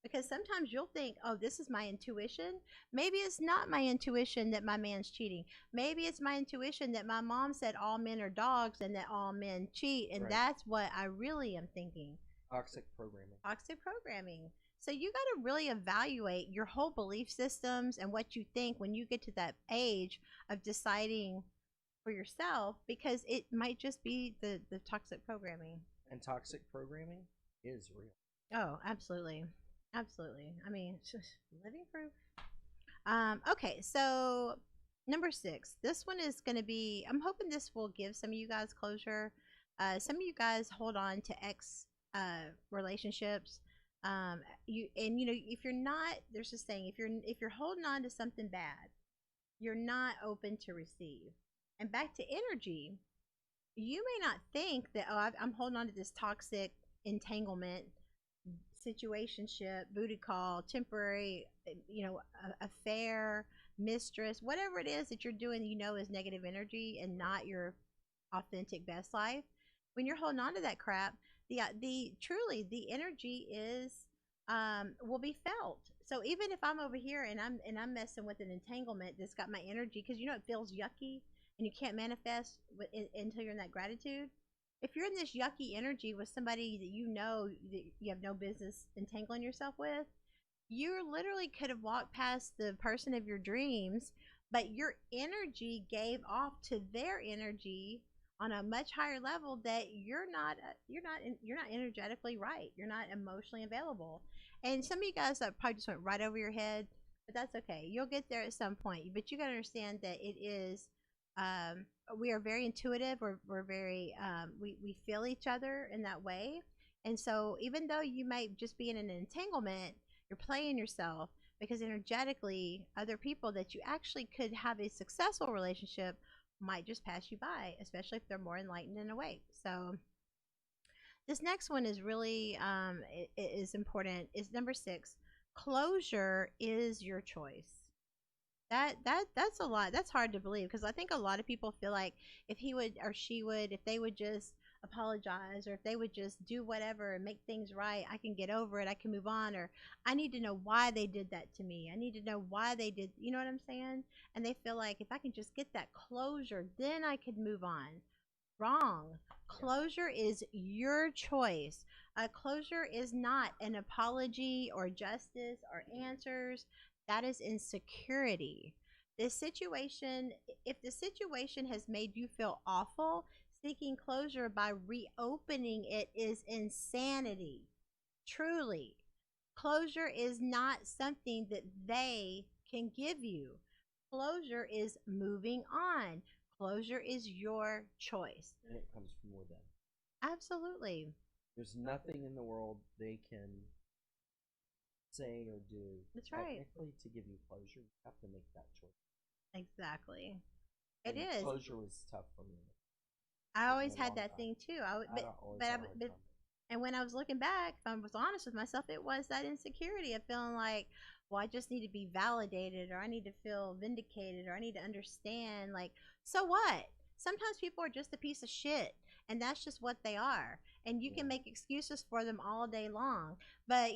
because sometimes you'll think, oh, this is my intuition. Maybe it's not my intuition that my man's cheating. Maybe it's my intuition that my mom said all men are dogs and that all men cheat, and that's what I really am thinking. Toxic programming. Toxic programming. So you got to really evaluate your whole belief systems and what you think when you get to that age of deciding for yourself, because it might just be the toxic programming. And toxic programming is real. Oh, absolutely. Absolutely. I mean, living proof. Okay, so Number 6. This one is going to be, I'm hoping this will give some of you guys closure. Some of you guys hold on to ex relationships. If you're not, there's this saying, if you're holding on to something bad, you're not open to receive. And back to energy, you may not think that, oh, I'm holding on to this toxic entanglement, situationship, booty call, temporary, affair, mistress, whatever it is that you're doing, is negative energy and not your authentic best life. When you're holding on to that crap, the truly the energy is will be felt. So even if I'm over here and I'm messing with an entanglement that's got my energy, because it feels yucky and you can't manifest until you're in that gratitude. If you're in this yucky energy with somebody that you have no business entangling yourself with, you literally could have walked past the person of your dreams, but your energy gave off to their energy on a much higher level that you're not energetically right. You're not emotionally available. And some of you guys that probably just went right over your head, but that's okay. You'll get there at some point. But you got to understand that it is we are very intuitive. We're very we feel each other in that way. And so even though you might just be in an entanglement, you're playing yourself, because energetically other people that you actually could have a successful relationship might just pass you by, especially if they're more enlightened and awake. So this next one is really it is important. Is number 6. Closure is your choice. That's a lot. That's hard to believe, because I think a lot of people feel like if he would or she would, if they would just apologize, or if they would just do whatever and make things right, I can get over it, I can move on, or I need to know why they did that to me. I need to know why they did, you know what I'm saying? And they feel like if I can just get that closure, then I could move on. Wrong. Closure is your choice. Closure is not an apology or justice or answers. That is insecurity. This situation, if the situation has made you feel awful, seeking closure by reopening it is insanity. Truly. Closure is not something that they can give you. Closure is moving on. Closure is your choice. And it comes from within. Absolutely. There's nothing in the world they can say or do. That's right. Technically, to give you closure, you have to make that choice. Exactly. And It is. Closure was tough for me. I always a had long that time. thing too. But And when I was looking back, if I was honest with myself, it was that insecurity of feeling like, well, I just need to be validated, or I need to feel vindicated, or I need to understand. Like, so what? Sometimes people are just a piece of shit, and that's just what they are. And you can make excuses for them all day long. But,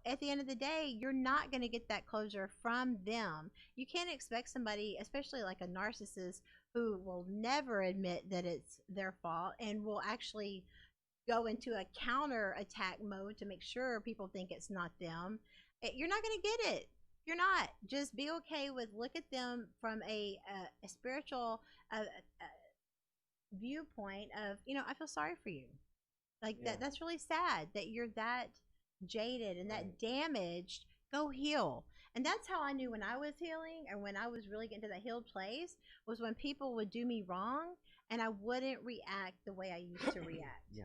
at the end of the day, you're not going to get that closure from them. You can't expect somebody, especially like a narcissist, who will never admit that it's their fault and will actually go into a counter attack mode to make sure people think it's not them. You're not going to get it. You're not. Just be okay with, look at them from a spiritual viewpoint of, I feel sorry for you. Like that's really sad that you're that jaded and that damaged. Go heal. And that's how I knew when I was healing, or when I was really getting to that healed place, was when people would do me wrong and I wouldn't react the way I used to react.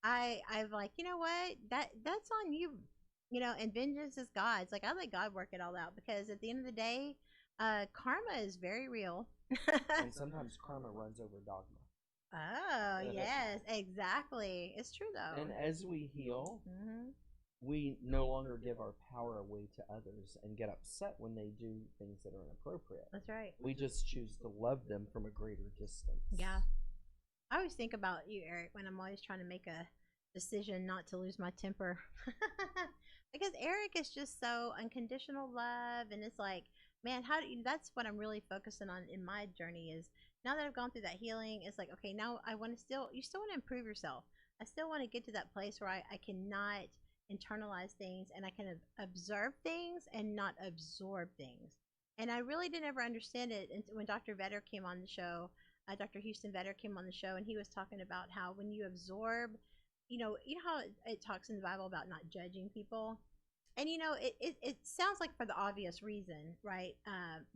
I'm like, you know what? That's on you. And vengeance is God's. Like, I let God work it all out, because at the end of the day, karma is very real. And sometimes karma runs over dogma. Oh, yes, exactly. It's true, though. And as we heal, we no longer give our power away to others and get upset when they do things that are inappropriate. That's right. We just choose to love them from a greater distance. Yeah. I always think about you, Eric, when I'm always trying to make a decision not to lose my temper. Because Eric is just so unconditional love, and it's like, man, that's what I'm really focusing on in my journey, is now that I've gone through that healing, it's like, okay, now you still want to improve yourself. I still want to get to that place where I cannot internalize things, and I can observe things and not absorb things. And I really didn't ever understand it when Dr. Vetter came on the show. Dr. Houston Vetter came on the show, and he was talking about how when you absorb, you know how it talks in the Bible about not judging people. And it sounds like for the obvious reason, right?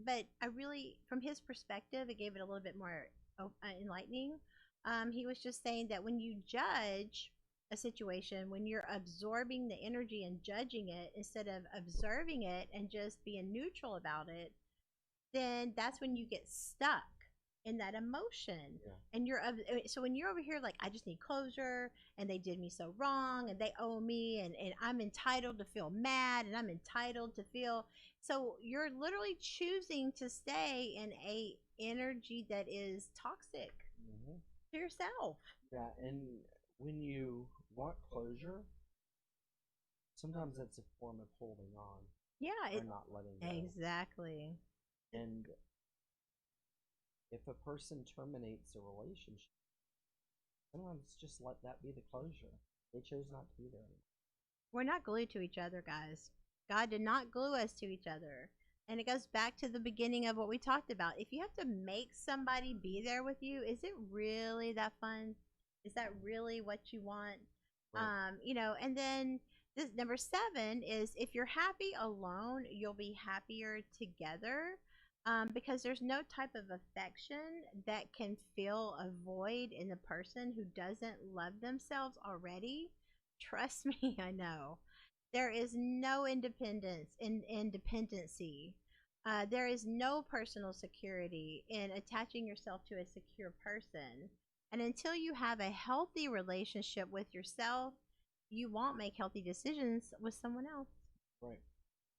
But I really, from his perspective, it gave it a little bit more enlightening. He was just saying that when you judge a situation, when you're absorbing the energy and judging it instead of observing it and just being neutral about it, then that's when you get stuck in that emotion. Yeah. And so when you're over here like, I just need closure, and they did me so wrong, and they owe me, and I'm entitled to feel mad, and I'm entitled to feel, so you're literally choosing to stay in a energy that is toxic to yourself. Yeah, and when you want closure, sometimes that's a form of holding on. Yeah, or not letting go. Exactly. And if a person terminates a relationship, sometimes just let that be the closure. They chose not to be there anymore. We're not glued to each other, guys. God did not glue us to each other. And it goes back to the beginning of what we talked about. If you have to make somebody be there with you, is it really that fun? Is that really what you want? Right. And then this number 7 is, if you're happy alone, you'll be happier together. Because there's no type of affection that can fill a void in the person who doesn't love themselves already. Trust me, I know. There is no independence in independency. There is no personal security in attaching yourself to a secure person. And until you have a healthy relationship with yourself, you won't make healthy decisions with someone else. Right.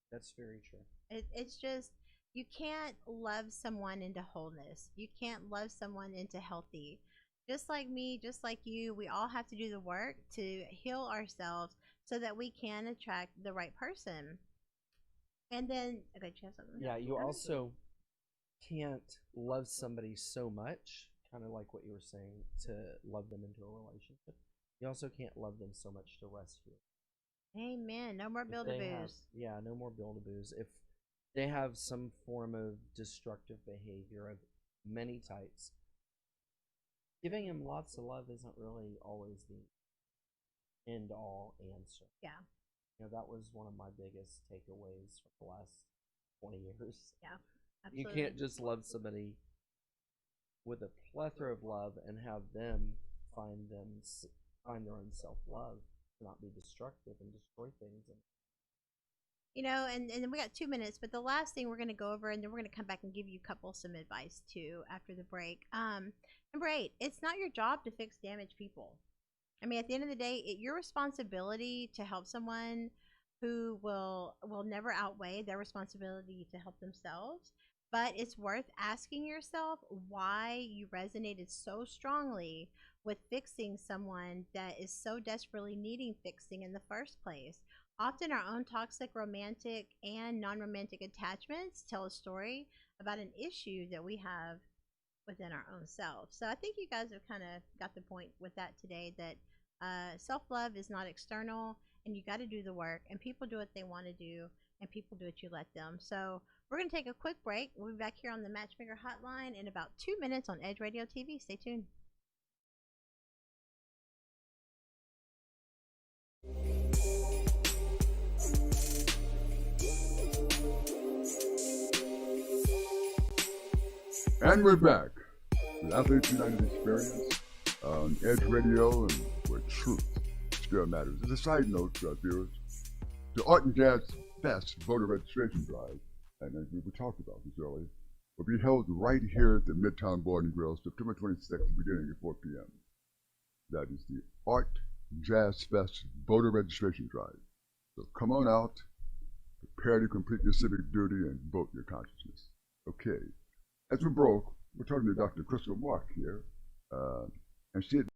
That's very true. It's just, you can't love someone into wholeness. You can't love someone into healthy. Just like me, just like you, we all have to do the work to heal ourselves so that we can attract the right person. And then, okay, do you have something? Yeah, you also can't love somebody so much, kind of like what you were saying, to love them into a relationship. You also can't love them so much to rescue. Amen. No more build-a-boos. Yeah, no more build-a-boos. If they have some form of destructive behavior of many types, giving them lots of love isn't really always the end-all answer. Yeah. That was one of my biggest takeaways from the last 20 years. Yeah, You absolutely. can't just love somebody with a plethora of love and have them find their own self-love, not be destructive and destroy things. And then we got 2 minutes, but the last thing we're going to go over, and then we're going to come back and give you some advice too after the break. Number 8, it's not your job to fix damaged people. I mean, at the end of the day, your responsibility to help someone who will never outweigh their responsibility to help themselves. But it's worth asking yourself why you resonated so strongly with fixing someone that is so desperately needing fixing in the first place. Often our own toxic romantic and non-romantic attachments tell a story about an issue that we have within our own self. So I think you guys have kind of got the point with that today, that self-love is not external, and you got to do the work, and people do what they want to do, and people do what you let them. So we're going to take a quick break. We'll be back here on the Matchmaker Hotline in about 2 minutes on Edge Radio TV. Stay tuned. And we're back with Athletes United Experience on Edge Radio, and where truth still matters. As a side note, viewers, the Art and Jazz Fest voter registration drive, and as we talked about this earlier, will be held right here at the Midtown Board and Grill, September 26th, beginning at 4 p.m. That is the Art Jazz Fest voter registration drive. So come on out, prepare to complete your civic duty, and vote your consciousness. Okay. As we broke, we're talking to Dr. Crystal Mark here, and she had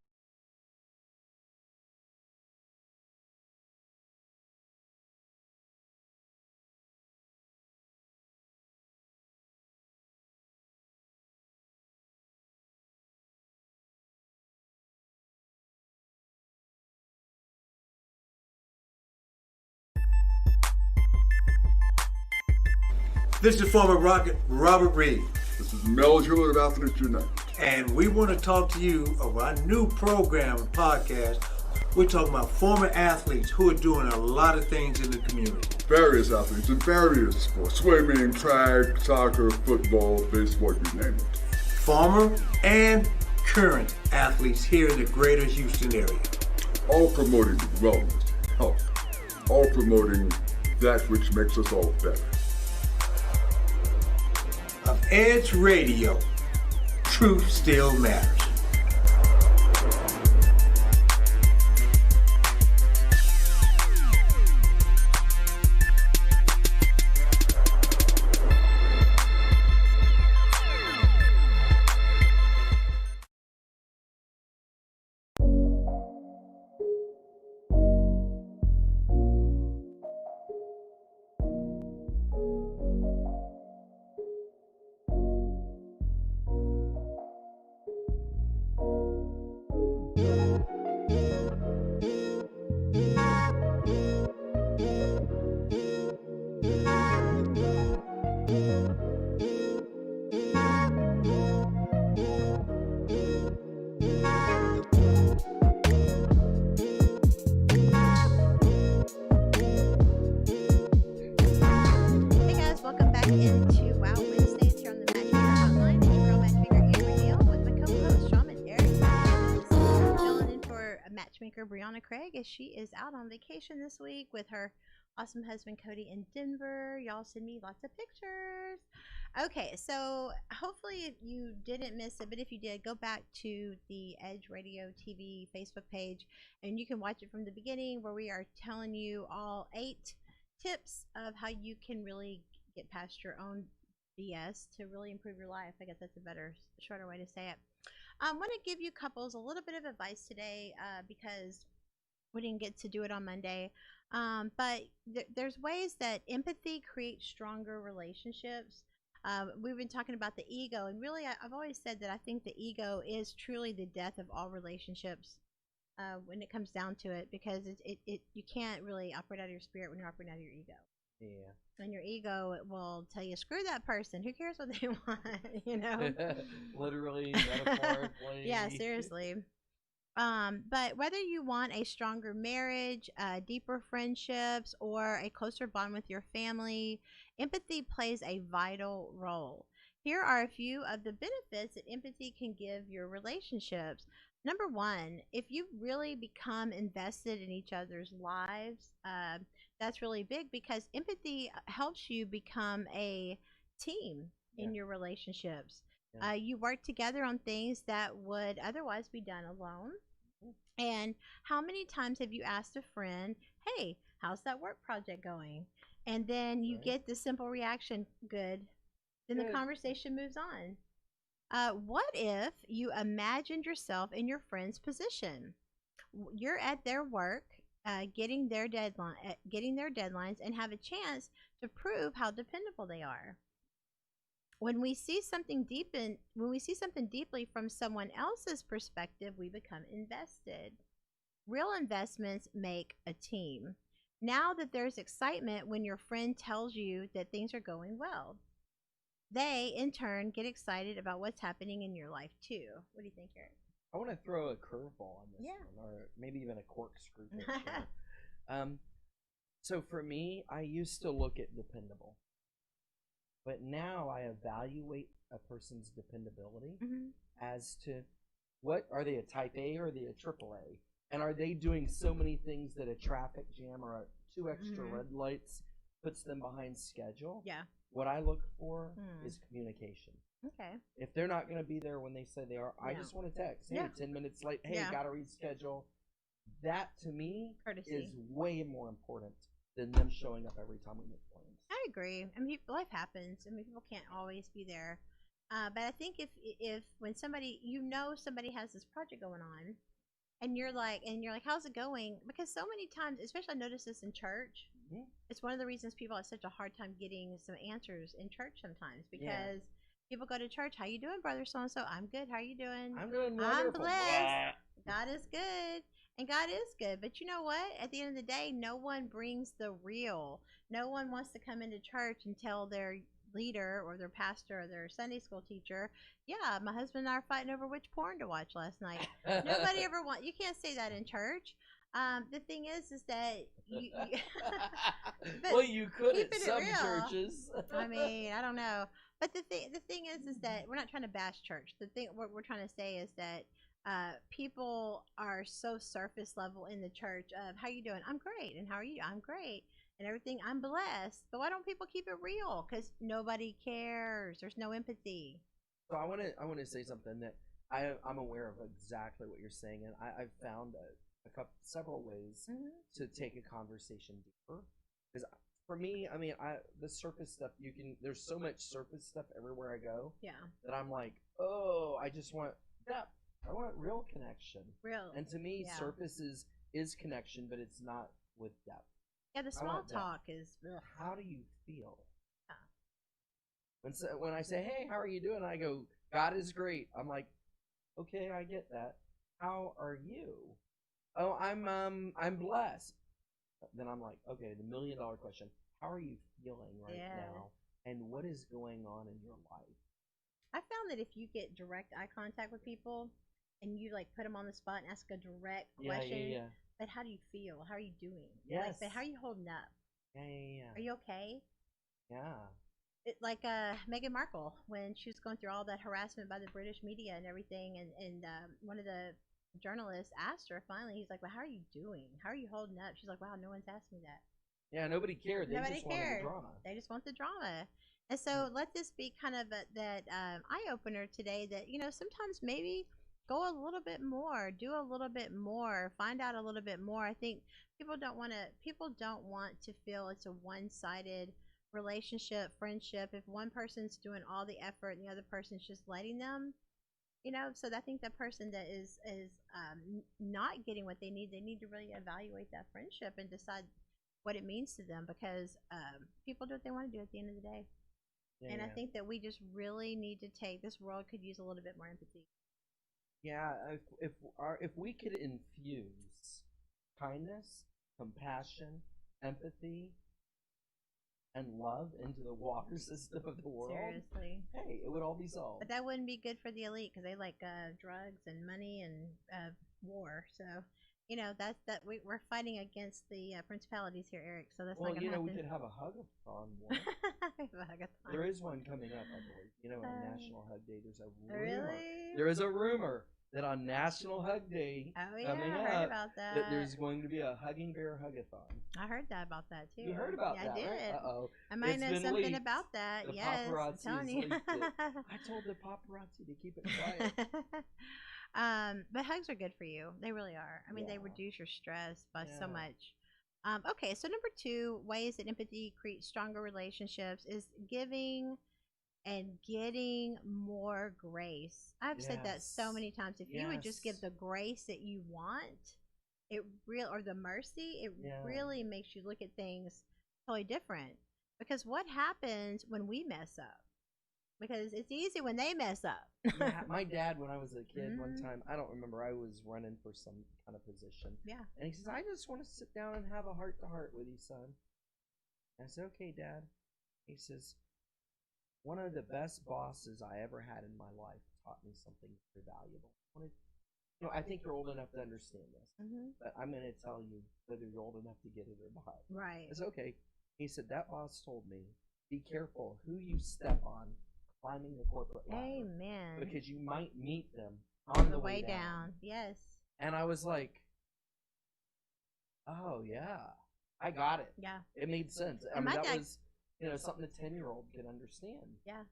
This is former Rocket Robert Reed. This is Mel Jewell of Athletes United. And we want to talk to you about our new program and podcast, We're talking about former athletes who are doing a lot of things in the community. Various athletes in various sports: swimming, track, soccer, football, baseball, you name it. Former and current athletes here in the greater Houston area. All promoting wellness, health, all promoting that which makes us all better. Of Edge Radio, truth still matters. Into Wow Wednesdays here on the Matchmaker Hotline. It's your girl Matchmaker Amber Neal with my co-host Sean and Eric. Filling in for Matchmaker Brianna Craig as she is out on vacation this week with her awesome husband Cody in Denver. Y'all send me lots of pictures. Okay, so hopefully you didn't miss it, but if you did, go back to the Edge Radio TV Facebook page and you can watch it from the beginning, where we are telling you all 8 tips of how you can really get past your own BS to really improve your life. I guess that's a better, shorter way to say it. I want to give you couples a little bit of advice today because we didn't get to do it on Monday. But there's ways that empathy creates stronger relationships. We've been talking about the ego, and really I've always said that I think the ego is truly the death of all relationships when it comes down to it, because you can't really operate out of your spirit when you're operating out of your ego. Yeah. And your ego will tell you, screw that person. Who cares what they want? You know? Literally, metaphorically. Yeah, seriously. But whether you want a stronger marriage, deeper friendships, or a closer bond with your family, empathy plays a vital role. Here are a few of the benefits that empathy can give your relationships. Number 1, if you really become invested in each other's lives, that's really big, because empathy helps you become a team in your relationships. You work together on things that would otherwise be done alone. And how many times have you asked a friend, hey, how's that work project going? And then you get the simple reaction, good. Then the conversation moves on. What if you imagined yourself in your friend's position? You're at their work, getting their deadlines, and have a chance to prove how dependable they are. When we see something deeply from someone else's perspective, we become invested. Real investments make a team. Now that there's excitement when your friend tells you that things are going well, they in turn get excited about what's happening in your life too. What do you think, Eric? I want to throw a curveball on this one, or maybe even a corkscrew picture. So for me, I used to look at dependable, but now I evaluate a person's dependability as to what are they, a type A or are they a triple A? And are they doing so many things that a traffic jam or 2 extra red lights puts them behind schedule? Yeah. What I look for is communication. Okay. If they're not going to be there when they say they are, I just want to text, hey, 10 minutes late, hey, got to reschedule. That, to me, is way more important than them showing up every time we make plans. I agree. I mean, life happens. I mean, people can't always be there. But I think if when somebody has this project going on, and you're like, how's it going? Because so many times, especially I notice this in church, it's one of the reasons people have such a hard time getting some answers in church sometimes, because people go to church, how you doing, brother so-and-so? I'm good. How are you doing? I'm doing wonderful. I'm blessed. God is good. And God is good. But you know what? At the end of the day, no one brings the real. No one wants to come into church and tell their leader or their pastor or their Sunday school teacher, yeah, my husband and I are fighting over which porn to watch last night. Nobody ever wants, you can't say that in church. The thing is that Well, you could at keeping it some real. churches. I mean, I don't know, but the thing is that we're not trying to bash church. The thing what we're trying to say is that people are so surface level in the church of how you doing? I'm great, and how are you? I'm great, and everything. I'm blessed. But why don't people keep it real? Because nobody cares. There's no empathy. So I want to say something that I'm aware of exactly what you're saying, and I've found several ways to take a conversation deeper. Because for me, I mean, the surface stuff there's so much surface stuff everywhere I go. Yeah. That I'm like, oh, I just want depth. I want real connection. Real. And to me, yeah. surface is connection, but it's not with depth. Yeah, the small talk is. Ugh. How do you feel? When I say, hey, how are you doing? I go, God is great. I'm like, okay, I get that. How are you? Oh, I'm blessed. Then I'm like, okay, the $1 million question. How are you feeling right now? And what is going on in your life? I found that if you get direct eye contact with people and you like put them on the spot and ask a direct question, but how do you feel? How are you doing? Yes. Like, but how are you holding up? Yeah. Are you okay? Yeah. Like Meghan Markle, when she was going through all that harassment by the British media and everything, and one of the journalists asked her finally, he's like, well, how are you doing? How are you holding up? She's like, wow, no one's asked me that. Yeah, nobody cared. They Nobody just cared. wanted the drama. They just want the drama. And so let this be kind of that eye-opener today that, sometimes maybe go a little bit more, do a little bit more, find out a little bit more. I think people don't want to feel it's a one-sided relationship, friendship. If one person's doing all the effort and the other person's just letting them, so I think the person that is not getting what they need to really evaluate that friendship and decide what it means to them, because people do what they want to do at the end of the day. And I think that we just really need to this world could use a little bit more empathy. Yeah, if we could infuse kindness, compassion, empathy, and love into the water system of the world, seriously, hey, it would all be solved. But that wouldn't be good for the elite because they like drugs and money and war. So, we're fighting against the principalities here, Eric. So that's not going to happen. We could have a hug-a-thon one. There is one coming up, I believe. On National Hug Day, there's a rumor. Really? There is a rumor that on National Hug Day coming I up, heard about that. There's going to be a Hugging Bear Hug-a-thon. I heard that about that too. You heard about that, I did. Right? Uh-oh. I might know something leaked. about that. The yes, paparazzi I'm telling you. leaked it. I told the paparazzi to keep it quiet. But hugs are good for you. They really are. I mean, they reduce your stress by so much. Okay, so number 2, ways that empathy creates stronger relationships is giving and getting more grace. I've said that so many times. If you would just give the grace that you want, or the mercy, it really makes you look at things totally different. Because what happens when we mess up? Because it's easy when they mess up. Yeah, my dad, when I was a kid, one time, I don't remember, I was running for some kind of position. Yeah. And he says, I just want to sit down and have a heart-to-heart with you, son. And I said, okay, Dad. He says, one of the best bosses I ever had in my life taught me something very valuable. I think you're old enough to understand this, but I'm going to tell you whether you're old enough to get it or not. Right. I said, okay. He said, that boss told me, be careful who you step on climbing the corporate ladder. Amen. Because you might meet them on the way down. Yes. And I was like, oh, yeah. I got it. Yeah. It made sense. I mean, that was, something a 10-year-old could understand. Yeah.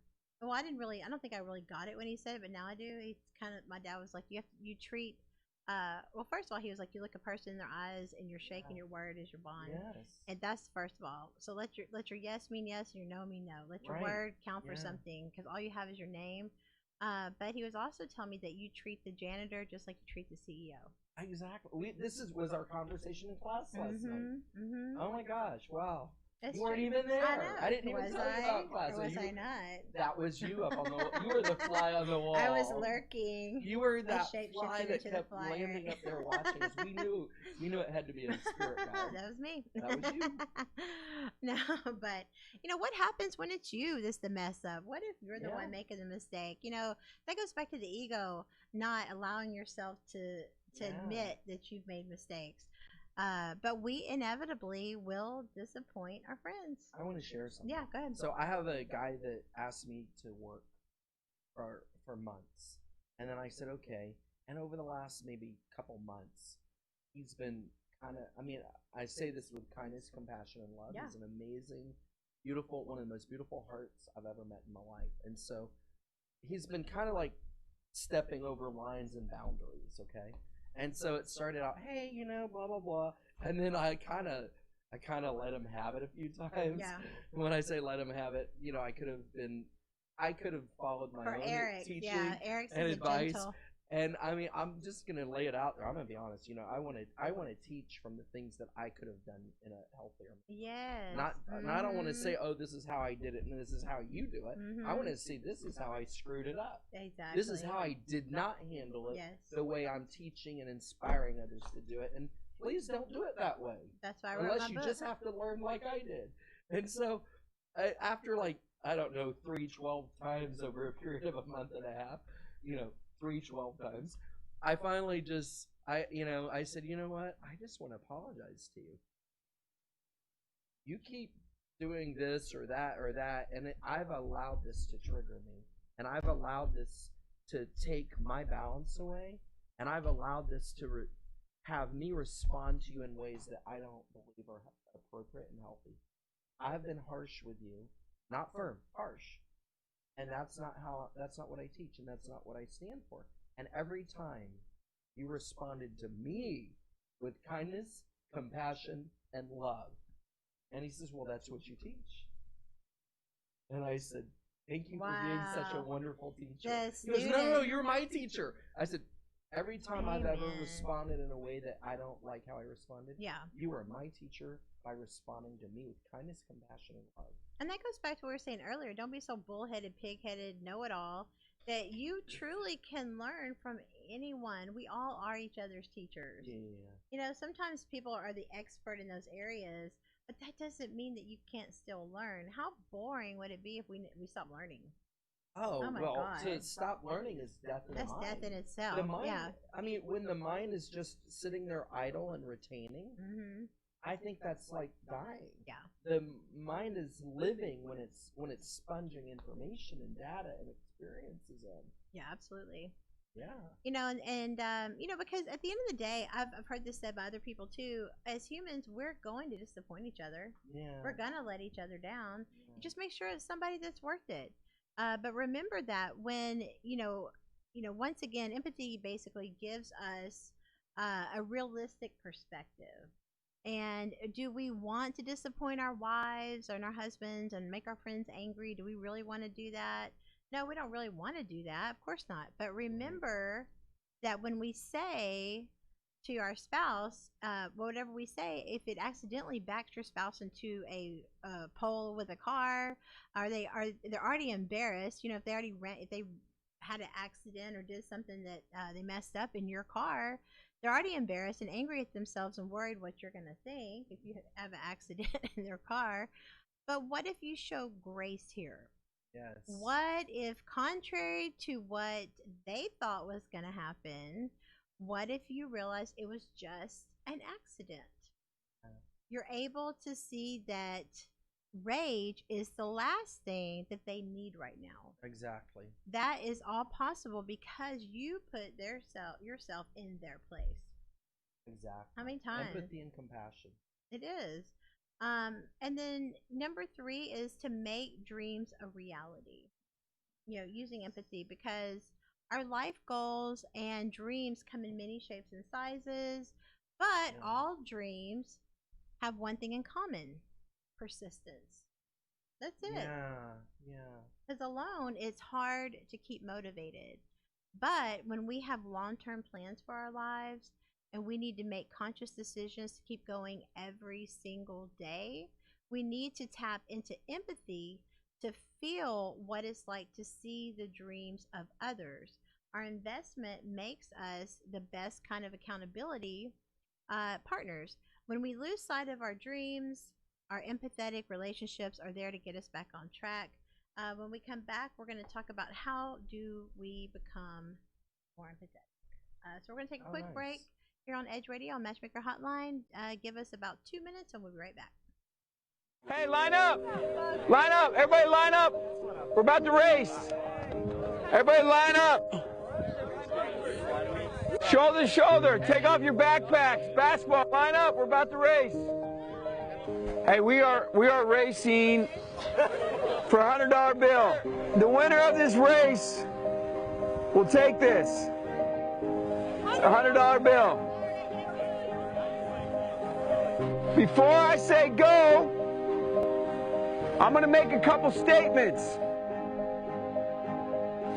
Well, I don't think I really got it when he said it, but now I do. My dad was like, you treat, well, first of all, he was like, you look a person in their eyes and your shake and your word is your bond. Yes. And that's first of all. So let your yes mean yes and your no mean no. Let your word count for something, because all you have is your name. But he was also telling me that you treat the janitor just like you treat the CEO. Exactly. This was our conversation in class last night. Oh my gosh! Wow. You weren't even there. I didn't even tell you about class. Or was I not? That was you up on the wall. You were the fly on the wall. I was lurking. You were that fly that kept landing up there watching us. We knew it had to be a spirit guide. That was me. That was you. No, but what happens when it's you that's the mess up? What if you're the one making the mistake? That goes back to the ego, not allowing yourself to admit that you've made mistakes. But we inevitably will disappoint our friends. I want to share something. Yeah, go ahead. So I have a guy that asked me to work for months, and then I said okay. And over the last maybe couple months, he's been kind of. I mean, I say this with kindness, compassion, and love. Yeah. He's an amazing, beautiful, one of the most beautiful hearts I've ever met in my life, and so he's been kind of like stepping over lines and boundaries. Okay. And so it started out, hey, blah blah blah, and then I kind of let him have it a few times. Yeah. When I say let him have it, I could have followed my For own Eric, teaching yeah, Eric's and is advice. gentle. And I mean, I'm just gonna lay it out there. I'm gonna be honest. I want to teach from the things that I could have done in a healthier manner. Yes. I don't want to say, oh, this is how I did it and this is how you do it. Mhm. I want to say this is how I screwed it up. Exactly. This is how I did not handle it Yes. the way I'm teaching and inspiring others to do it. And please don't do it that way. That's why I wrote Unless my you book. just have to learn like I did. And so after I don't know, 3-12 times over a period of a month and a half, 3-12 times, I finally I said, you know what? I just want to apologize to you. You keep doing this or that, and I've allowed this to trigger me, and I've allowed this to take my balance away, and I've allowed this to have me respond to you in ways that I don't believe are appropriate and healthy. I've been harsh with you, not firm, harsh, and that's not what I teach, and that's not what I stand for. And every time you responded to me with kindness, compassion, and love. And he says, well, that's what you teach. And I said, thank you for being such a wonderful teacher. He goes, no, you're my teacher. I said, every time I've ever responded in a way that I don't like how I responded, you are my teacher by responding to me with kindness, compassion, and love. And that goes back to what we were saying earlier. Don't be so bullheaded, pig-headed, know-it-all, that you truly can learn from anyone. We all are each other's teachers. Yeah. Sometimes people are the expert in those areas, but that doesn't mean that you can't still learn. How boring would it be if we stopped learning? Oh my well, God. to stop learning is death in the mind. That's death in itself. The mind, yeah. I mean, when the mind is just sitting there idle and retaining, I think that's like dying. Yeah. The mind is living when it's sponging information and data and experiences in. Yeah, absolutely. Yeah. Because at the end of the day, I've heard this said by other people too. As humans, we're going to disappoint each other. Yeah. We're gonna let each other down. Just make sure it's somebody that's worth it. But remember that when once again, empathy basically gives us a realistic perspective. And do we want to disappoint our wives and our husbands and make our friends angry? Do we really want to do that? No, we don't really want to do that. Of course not. But remember that when we say to our spouse, whatever we say, if it accidentally backs your spouse into a pole with a car, they're already embarrassed. If they had an accident or did something that they messed up in your car, they're already embarrassed and angry at themselves and worried what you're going to think if you have an accident in their car. But what if you show grace here? Yes. What if, contrary to what they thought was going to happen, what if you realize it was just an accident? You're able to see that rage is the last thing that they need right now. Exactly. That is all possible because you put yourself in their place. Exactly. How many times? Empathy and compassion. It is. And then number 3 is to make dreams a reality. Using empathy, because our life goals and dreams come in many shapes and sizes, but all dreams have one thing in common: persistence. That's it. Yeah. Because alone, it's hard to keep motivated. But when we have long-term plans for our lives and we need to make conscious decisions to keep going every single day, we need to tap into empathy to feel what it's like to see the dreams of others. Our investment makes us the best kind of accountability partners. When we lose sight of our dreams, our empathetic relationships are there to get us back on track. When we come back, we're going to talk about how do we become more empathetic. So we're going to take a quick break, here on Edge Radio on Matchmaker Hotline. Give us about 2 minutes and we'll be right back. Hey, line up! Line up! Everybody line up! We're about to race. Everybody line up. Shoulder to shoulder. Take off your backpacks. Basketball, line up. We're about to race. Hey, we are racing for a $100 bill. The winner of this race will take this. A $100 bill. Before I say go, I'm going to make a couple statements.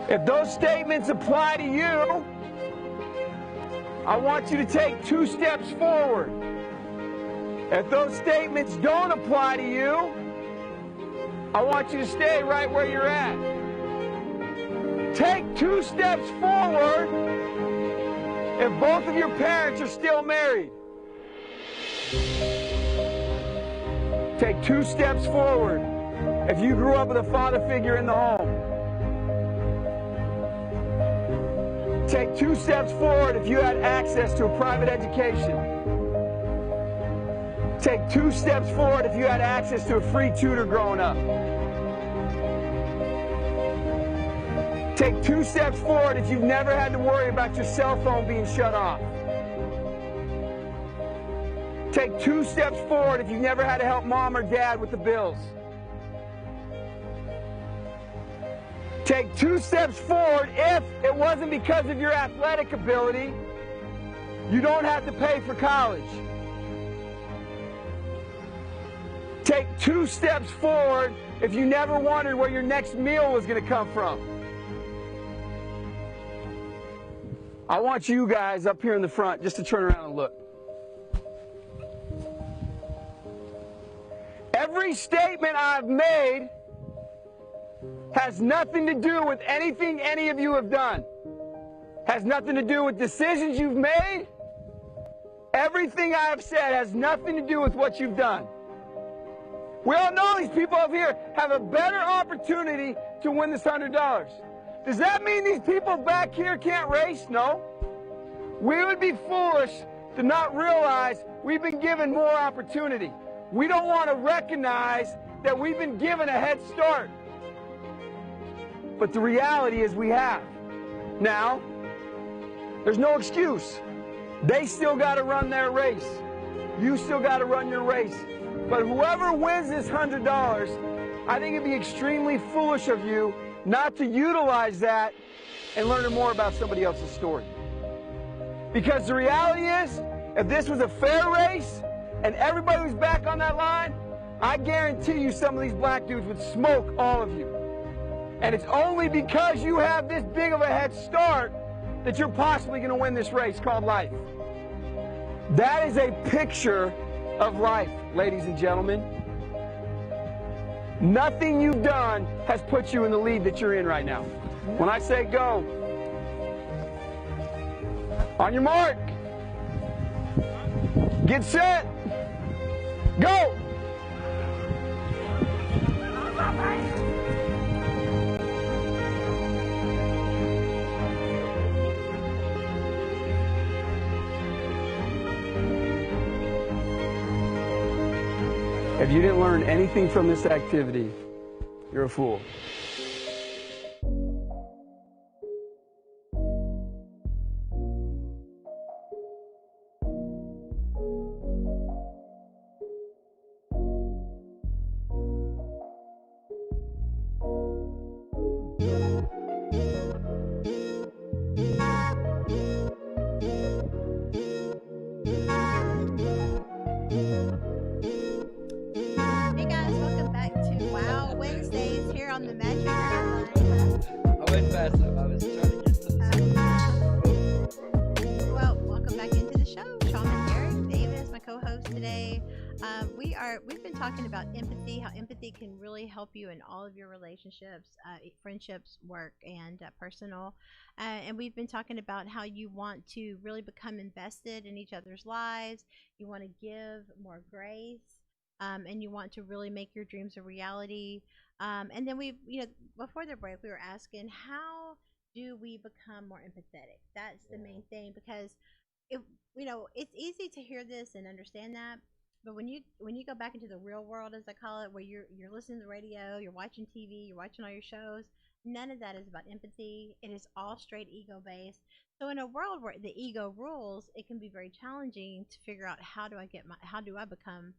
If those statements apply to you, I want you to take 2 steps forward. If those statements don't apply to you, I want you to stay right where you're at. Take 2 steps forward if both of your parents are still married. Take 2 steps forward if you grew up with a father figure in the home. Take 2 steps forward if you had access to a private education. Take 2 steps forward if you had access to a free tutor growing up. Take 2 steps forward if you've never had to worry about your cell phone being shut off. Take 2 steps forward if you've never had to help mom or dad with the bills. Take 2 steps forward if it wasn't because of your athletic ability, you don't have to pay for college. Take 2 steps forward if you never wondered where your next meal was going to come from. I want you guys up here in the front just to turn around and look. Every statement I've made has nothing to do with anything any of you have done. Has nothing to do with decisions you've made. Everything I have said has nothing to do with what you've done. We all know these people up here have a better opportunity to win this $100. Does that mean these people back here can't race? No. We would be foolish to not realize we've been given more opportunity. We don't want to recognize that we've been given a head start. But the reality is we have. Now, there's no excuse. They still got to run their race. You still got to run your race. But whoever wins this $100, I think it'd be extremely foolish of you not to utilize that and learn more about somebody else's story. Because the reality is, if this was a fair race and everybody was back on that line, I guarantee you some of these black dudes would smoke all of you. And it's only because you have this big of a head start that you're possibly going to win this race called life. That is a picture of life, ladies and gentlemen. Nothing you've done has put you in the lead that you're in right now. When I say go, on your mark, get set, go! If you didn't learn anything from this activity, you're a fool. Hey guys, welcome back to Wow Wednesdays here on the Matchmaker Hotline. I went fast enough. I was trying to get to the Well, welcome back into the show. Shaman Derek Davis, my co-host today. We've been talking about empathy, how empathy can really help you in all of your relationships, friendships, work, and personal. And we've been talking about how you want to really become invested in each other's lives. You want to give more grace. And you want to really make your dreams a reality. And then before the break, we were asking, how do we become more empathetic? That's the main thing, because it, it's easy to hear this and understand that, but when you go back into the real world, as I call it, where you're listening to the radio, you're watching TV, you're watching all your shows, none of that is about empathy. It is all straight ego based. So in a world where the ego rules, it can be very challenging to figure out how do I become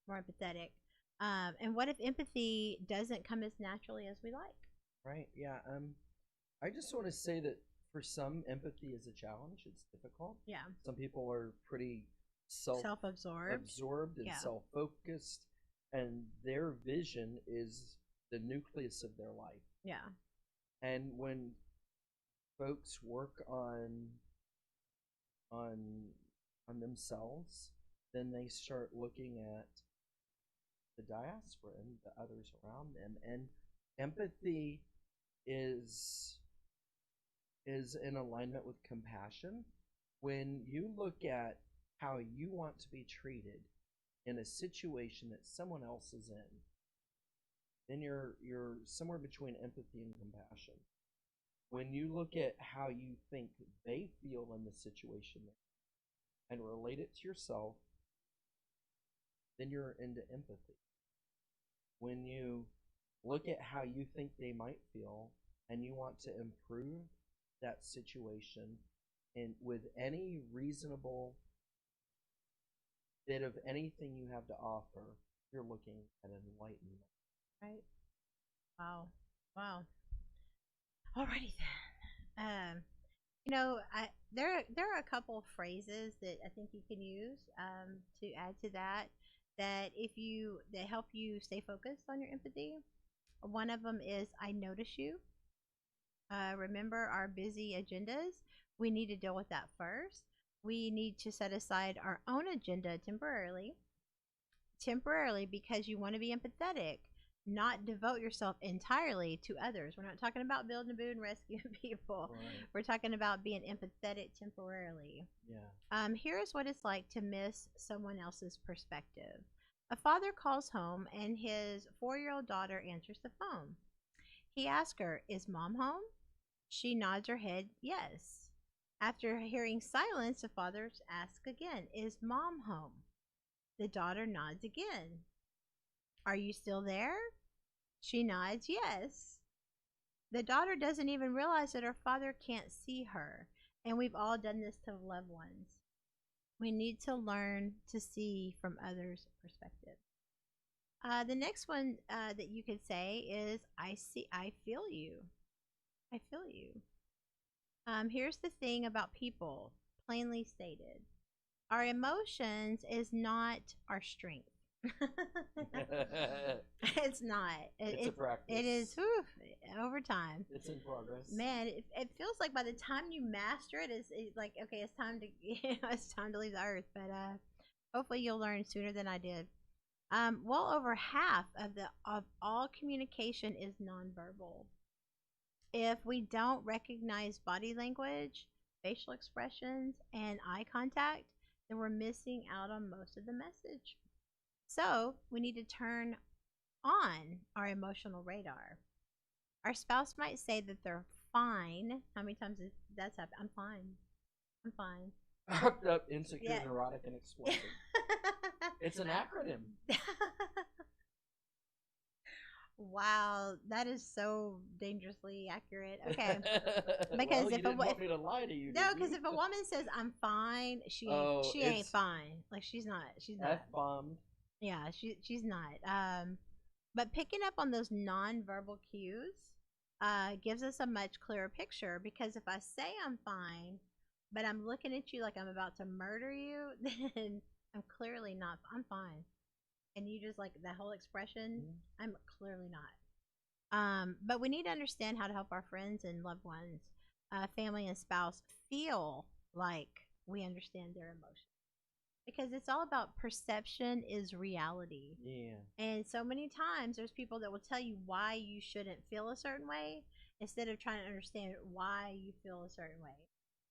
more empathetic, and what if empathy doesn't come as naturally as we like? Right. Yeah. I just want to say that for some, empathy is a challenge. It's difficult. Yeah. Some people are pretty Self-absorbed. and Yeah. self-focused, and their vision is the nucleus of their life. Yeah. And when folks work on themselves, then they start looking at the diaspora and the others around them, and empathy is in alignment with compassion. When you look at how you want to be treated in a situation that someone else is in, then you're somewhere between empathy and compassion. When you look at how you think they feel in the situation and relate it to yourself, then you're into empathy. When you look at how you think they might feel and you want to improve that situation, and with any reasonable bit of anything you have to offer, you're looking at enlightenment. Right. Wow. Alrighty then. There are a couple of phrases that I think you can use to add to that that help you stay focused on your empathy. One of them is "I notice you." Remember our busy agendas. We need to deal with that first. We need to set aside our own agenda temporarily, because you want to be empathetic, not devote yourself entirely to others. We're not talking about building a boot and rescuing people. Right. We're talking about being empathetic temporarily. Yeah. Here's what it's like to miss someone else's perspective. A father calls home and his 4-year-old daughter answers the phone. He asks her, "Is mom home?" She nods her head, yes. After hearing silence, the father asks again, "Is mom home?" The daughter nods again. "Are you still there?" She nods, yes. The daughter doesn't even realize that her father can't see her, and we've all done this to loved ones. We need to learn to see from others' perspective. The next one that you could say is, I feel you. I feel you. Here's the thing about people, plainly stated. Our emotions is not our strength. It's not. It's a practice. It is over time. It's in progress. Man, it feels like by the time you master it, it's like, okay, it's time to it's time to leave the earth. But hopefully you'll learn sooner than I did. Well over half of all communication is nonverbal. If we don't recognize body language, facial expressions, and eye contact, then we're missing out on most of the message. So we need to turn on our emotional radar. Our spouse might say that they're fine. How many times that's happened? I'm fine. I'm fine. Hooked up, insecure, Yeah. neurotic, and explosive. It's an acronym. Wow, that is so dangerously accurate. Okay, because Well, you if didn't want me to lie to you. no, did because you? if a woman says I'm fine, she ain't it's fine. Like she's not. F-bombed. Yeah, she's not. But picking up on those nonverbal cues gives us a much clearer picture. Because if I say I'm fine, but I'm looking at you like I'm about to murder you, then I'm clearly not. I'm fine. And you just like that whole expression, I'm clearly not. But we need to understand how to help our friends and loved ones, family and spouse feel like we understand their emotions. Because it's all about perception is reality. Yeah. And so many times there's people that will tell you why you shouldn't feel a certain way instead of trying to understand why you feel a certain way.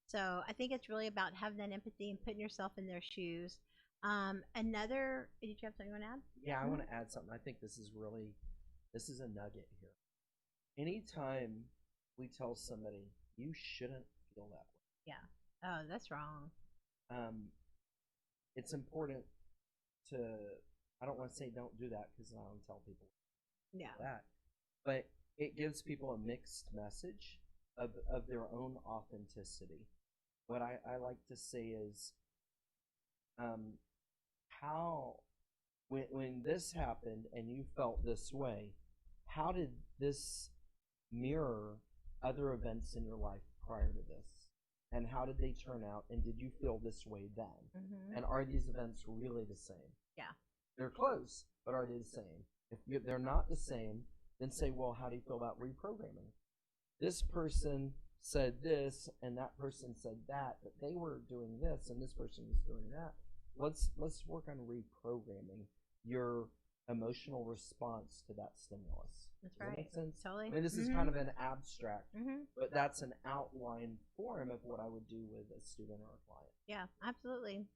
So I think it's really about having that empathy and putting yourself in their shoes. Did you have something you want to add? Yeah, I want to add something. I think this is a nugget here. Anytime we tell somebody you shouldn't feel that way. Yeah. Oh, that's wrong. it's important to, I don't want to say don't do that because I don't tell people that, but it gives people a mixed message of their own authenticity. What I like to say is, how, when this happened and you felt this way, how did this mirror other events in your life prior to this? And how did they turn out? And did you feel this way then? And are these events really the same? Yeah. They're close, but are they the same? If they're not the same, then say, well, how do you feel about reprogramming? This person said this, and that person said that, but they were doing this, and this person was doing that. Let's work on reprogramming your emotional response to that stimulus. That's Does that right. make sense? Totally. I mean, this is kind of an abstract, Mm-hmm. but that's an outline form of what I would do with a student or a client. Yeah, absolutely.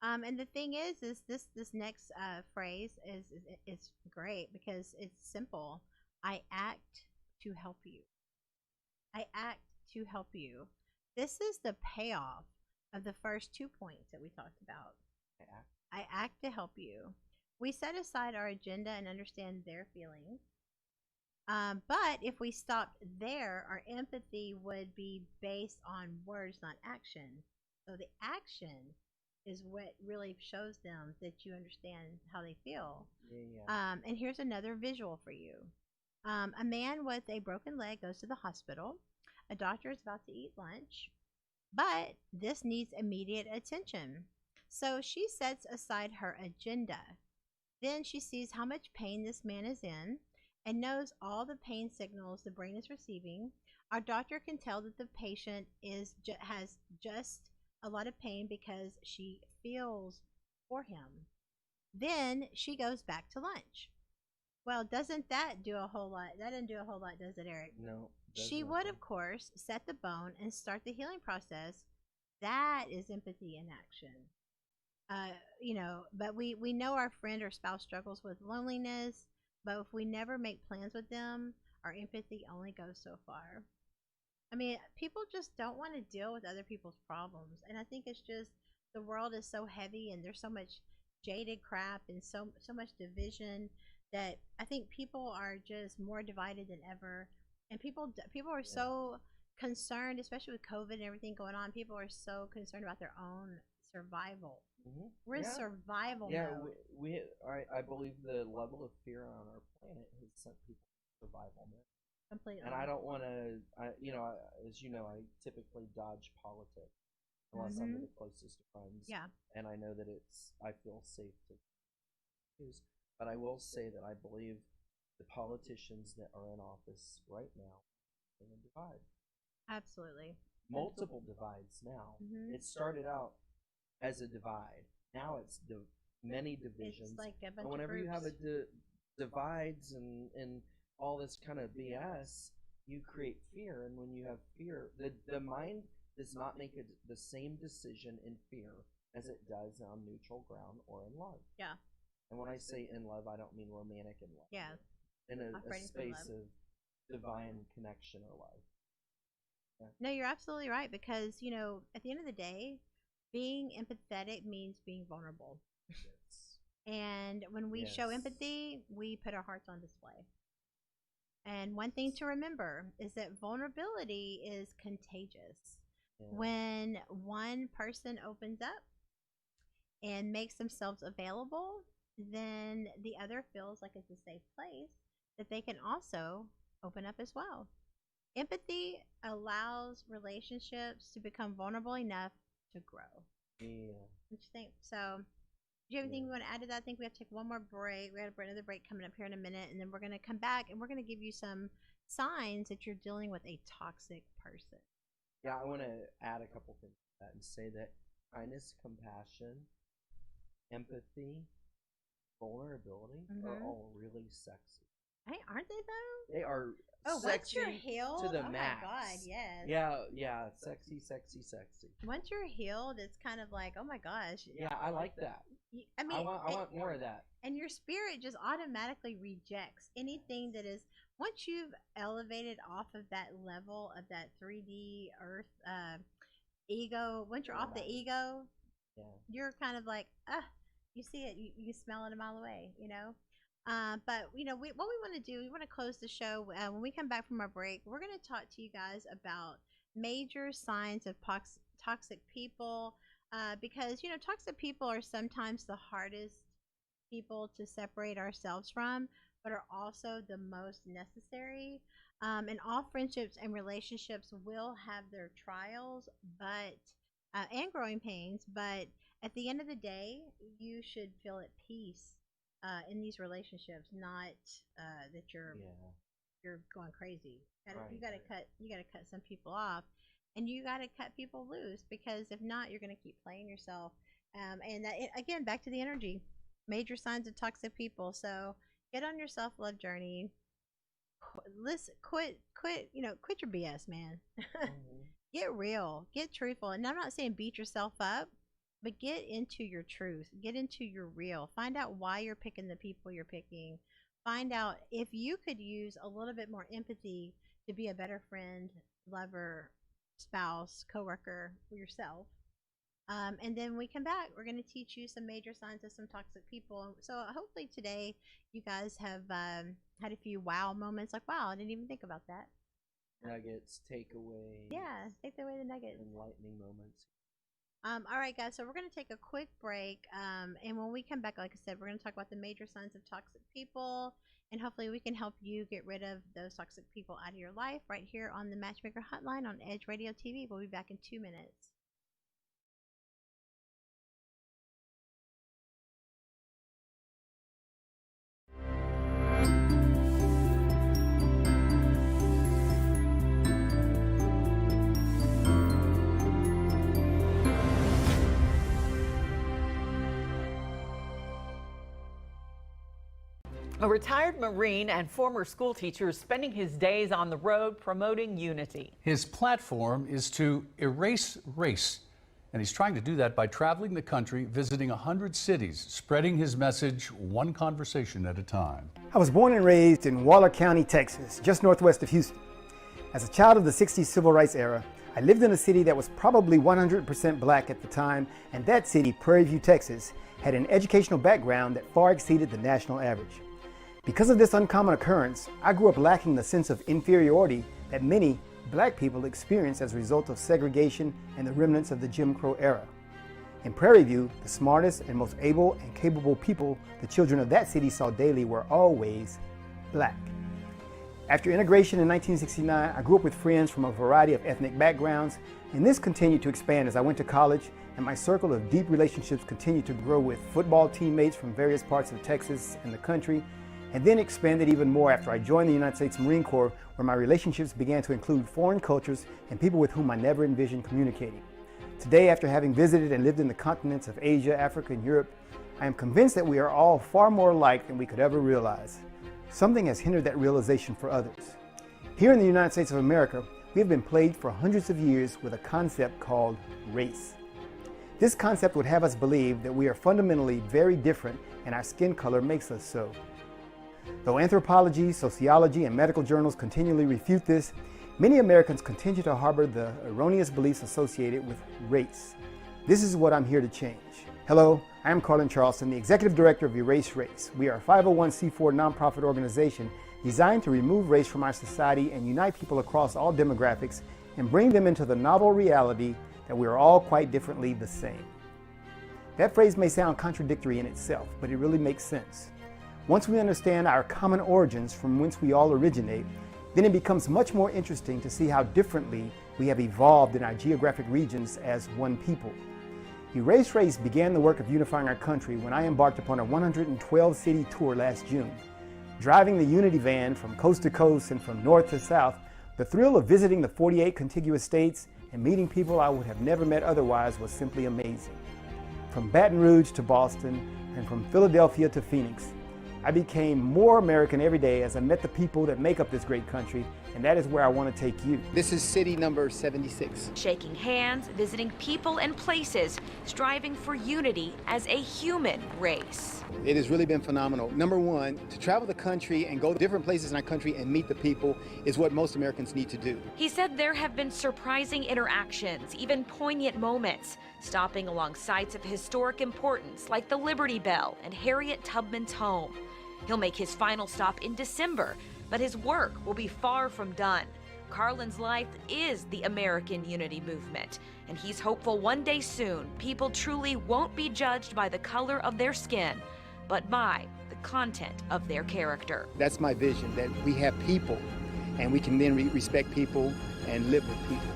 And the thing is this next phrase is great because it's simple. I act to help you. I act to help you. This is the payoff of the first 2 points that we talked about. I act to help you. We set aside our agenda and understand their feelings. But if we stopped there, our empathy would be based on words, not action. So the action is what really shows them that you understand how they feel. Yeah. And here's another visual for you. A man with a broken leg goes to the hospital. A doctor is about to eat lunch, but this needs immediate attention. So she sets aside her agenda. Then she sees how much pain this man is in and knows all the pain signals the brain is receiving. Our doctor can tell that the patient has just a lot of pain because she feels for him. Then she goes back to lunch. Well, doesn't that do a whole lot? That doesn't do a whole lot, does it, Eric? No. She would, of course, set the bone and start the healing process. That is empathy in action. But we know our friend or spouse struggles with loneliness, but if we never make plans with them, our empathy only goes so far. I mean, people just don't want to deal with other people's problems, and I think it's just the world is so heavy and there's so much jaded crap and so much division that I think people are just more divided than ever, and people are so concerned, especially with COVID and everything going on. People are so concerned about their own survival. We're in survival mode. I believe the level of fear on our planet has sent people to survival mode. Completely. And I don't want to, as you know, I typically dodge politics unless I'm with the closest friends. Yeah. And I know that I feel safe to use. But I will say that I believe the politicians that are in office right now are in a divide. Absolutely. Multiple divides now. It started out as a divide. Now it's many divisions. It's like a bunch and whenever of you have groups. divides and all this kind of BS, you create fear. And when you have fear, the mind does not make the same decision in fear as it does on neutral ground or in love. Yeah. And when I say in love, I don't mean romantic in love. Yeah. In a Operating from space love. of divine connection or love. Yeah. No, you're absolutely right because, at the end of the day, being empathetic means being vulnerable. Yes. And when we show empathy, we put our hearts on display. And one thing to remember is that vulnerability is contagious. Yeah. When one person opens up and makes themselves available, then the other feels like it's a safe place that they can also open up as well. Empathy allows relationships to become vulnerable enough to grow. Yeah. What you think? So, do you have anything you want to add to that? I think we have to take one more break. We have another break coming up here in a minute, and then we're going to come back and we're going to give you some signs that you're dealing with a toxic person. Yeah, I want to add a couple things to that and say that kindness, compassion, empathy, vulnerability are all really sexy. Hey, aren't they though? They are once sexy you're healed, to the oh max. my God, yes. Yeah, sexy. Once you're healed, it's kind of like, oh my gosh. Yeah, I like that. I mean, I want more of that. And your spirit just automatically rejects anything that is, once you've elevated off of that level of that 3D earth ego, once you're off the ego, Yeah. You're kind of like, you see it, you smell it a mile away, But what we want to do, we want to close the show. When we come back from our break, we're going to talk to you guys about major signs of toxic people, because toxic people are sometimes the hardest people to separate ourselves from, but are also the most necessary. And all friendships and relationships will have their trials, but and growing pains. But at the end of the day, you should feel at peace in these relationships, not that you're going crazy. You gotta cut some people off, and you gotta cut people loose, because if not, you're gonna keep playing yourself. And again, back to the energy, major signs of toxic people. So get on your self love journey. Listen, quit your BS, man. Get real, get truthful, and I'm not saying beat yourself up, but get into your truth, get into your real. Find out why you're picking the people you're picking. Find out if you could use a little bit more empathy to be a better friend, lover, spouse, coworker, yourself. And then when we come back, we're going to teach you some major signs of some toxic people. So hopefully today you guys have had a few wow moments, like, wow, I didn't even think about that. Nuggets, takeaways. Yeah, take away the nuggets. Enlightening moments. All right, guys, so we're going to take a quick break. And when we come back, like I said, we're going to talk about the major signs of toxic people. And hopefully we can help you get rid of those toxic people out of your life right here on the Matchmaker Hotline on Edge Radio TV. We'll be back in 2 minutes. A retired Marine and former school teacher is spending his days on the road promoting unity. His platform is to erase race, and he's trying to do that by traveling the country, visiting 100 cities, spreading his message one conversation at a time. I was born and raised in Waller County, Texas, just northwest of Houston. As a child of the 60s civil rights era, I lived in a city that was probably 100% black at the time, and that city, Prairie View, Texas, had an educational background that far exceeded the national average. Because of this uncommon occurrence, I grew up lacking the sense of inferiority that many black people experience as a result of segregation and the remnants of the Jim Crow era. In Prairie View, the smartest and most able and capable people the children of that city saw daily were always black. After integration in 1969, I grew up with friends from a variety of ethnic backgrounds, and this continued to expand as I went to college, and my circle of deep relationships continued to grow with football teammates from various parts of Texas and the country, and then expanded even more after I joined the United States Marine Corps, where my relationships began to include foreign cultures and people with whom I never envisioned communicating. Today, after having visited and lived in the continents of Asia, Africa, and Europe, I am convinced that we are all far more alike than we could ever realize. Something has hindered that realization for others. Here in the United States of America, we have been plagued for hundreds of years with a concept called race. This concept would have us believe that we are fundamentally very different and our skin color makes us so. Though anthropology, sociology, and medical journals continually refute this, many Americans continue to harbor the erroneous beliefs associated with race. This is what I'm here to change. Hello, I am Carlin Charleston, the Executive Director of Erase Race. We are a 501c4 nonprofit organization designed to remove race from our society and unite people across all demographics and bring them into the novel reality that we are all quite differently the same. That phrase may sound contradictory in itself, but it really makes sense. Once we understand our common origins from whence we all originate, then it becomes much more interesting to see how differently we have evolved in our geographic regions as one people. Erase Race began the work of unifying our country when I embarked upon a 112-city tour last June. Driving the Unity van from coast to coast and from north to south, the thrill of visiting the 48 contiguous states and meeting people I would have never met otherwise was simply amazing. From Baton Rouge to Boston and from Philadelphia to Phoenix, I became more American every day as I met the people that make up this great country, and that is where I want to take you. This is city number 76. Shaking hands, visiting people and places, striving for unity as a human race. It has really been phenomenal. Number one, to travel the country and go to different places in our country and meet the people is what most Americans need to do. He said there have been surprising interactions, even poignant moments, stopping along sites of historic importance like the Liberty Bell and Harriet Tubman's home. He'll make his final stop in December, but his work will be far from done. Carlin's life is the American Unity Movement, and he's hopeful one day soon people truly won't be judged by the color of their skin, but by the content of their character. That's my vision, that we have people and we can then respect people and live with people.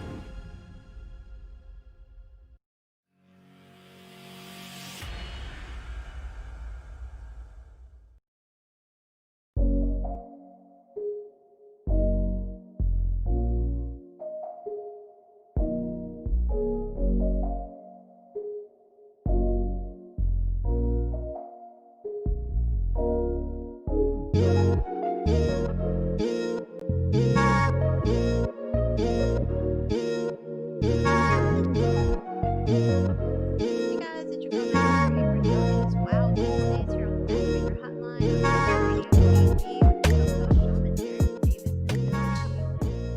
Hey guys, it's your girl Matchmaker Hotline. It's Wow Wednesdays here on the Matchmaker Hotline.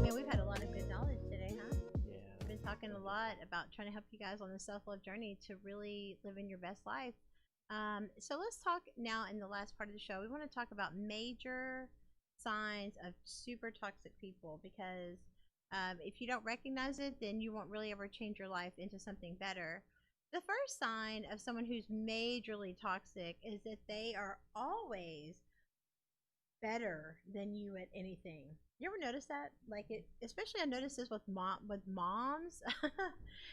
And we've had a lot of good knowledge today, huh? Yeah. We've been talking a lot about trying to help you guys on the self-love journey to really live in your best life. So let's talk now in the last part of the show. We want to talk about major signs of super toxic people, because if you don't recognize it, then you won't really ever change your life into something better. The first sign of someone who's majorly toxic is that they are always better than you at anything. You ever notice that? Like, it, especially I notice this with moms.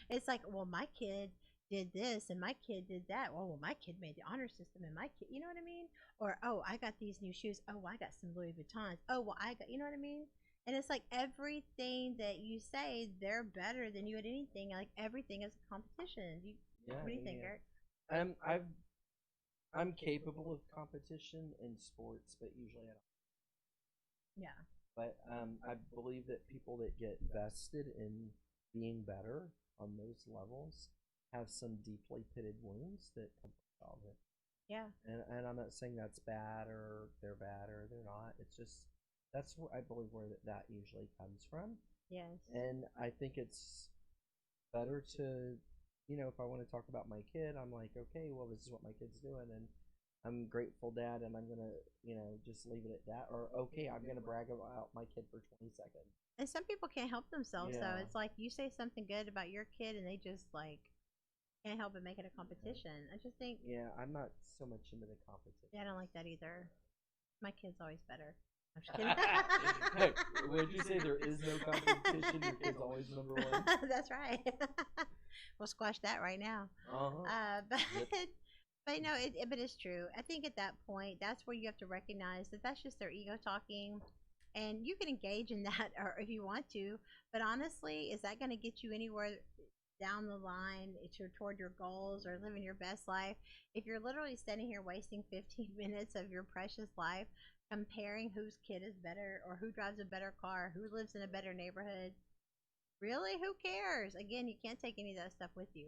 It's like, well, my kid did this and my kid did that. Well, my kid made the honor system and my kid, you know what I mean? Or, oh, I got these new shoes. Oh, I got some Louis Vuittons. Oh, well, I got, you know what I mean? And it's like everything that you say, they're better than you at anything. Like, everything is a competition. What do you think, Eric? I'm capable of competition in sports, but usually I don't. Yeah. But I believe that people that get vested in being better on those levels have some deeply pitted wounds that come from childhood. Yeah. And I'm not saying that's bad or they're bad or they're not. It's just that's where I believe where that usually comes from. Yes. And I think it's better to, if I want to talk about my kid, I'm like, okay, well, this is what my kid's doing, and I'm grateful, Dad, and I'm gonna, just leave it at that. Or okay, I'm gonna brag about my kid for 20 seconds. And some people can't help themselves, Yeah. though. It's like you say something good about your kid, and they just like can't help but make it a competition. I just think, Yeah, I'm not so much into the competition. yeah, I don't like that either. My kid's always better. I'm just kidding. Would you say there is no competition? Your kid's always number one. That's right. We'll squash that right now. But but no, but it's true. I think at that point, that's where you have to recognize that that's just their ego talking, and you can engage in that, or if you want to. But honestly, is that going to get you anywhere down the line toward your goals or living your best life? If you're literally standing here wasting 15 minutes of your precious life comparing whose kid is better or who drives a better car, who lives in a better neighborhood, really, who cares? Again, you can't take any of that stuff with you.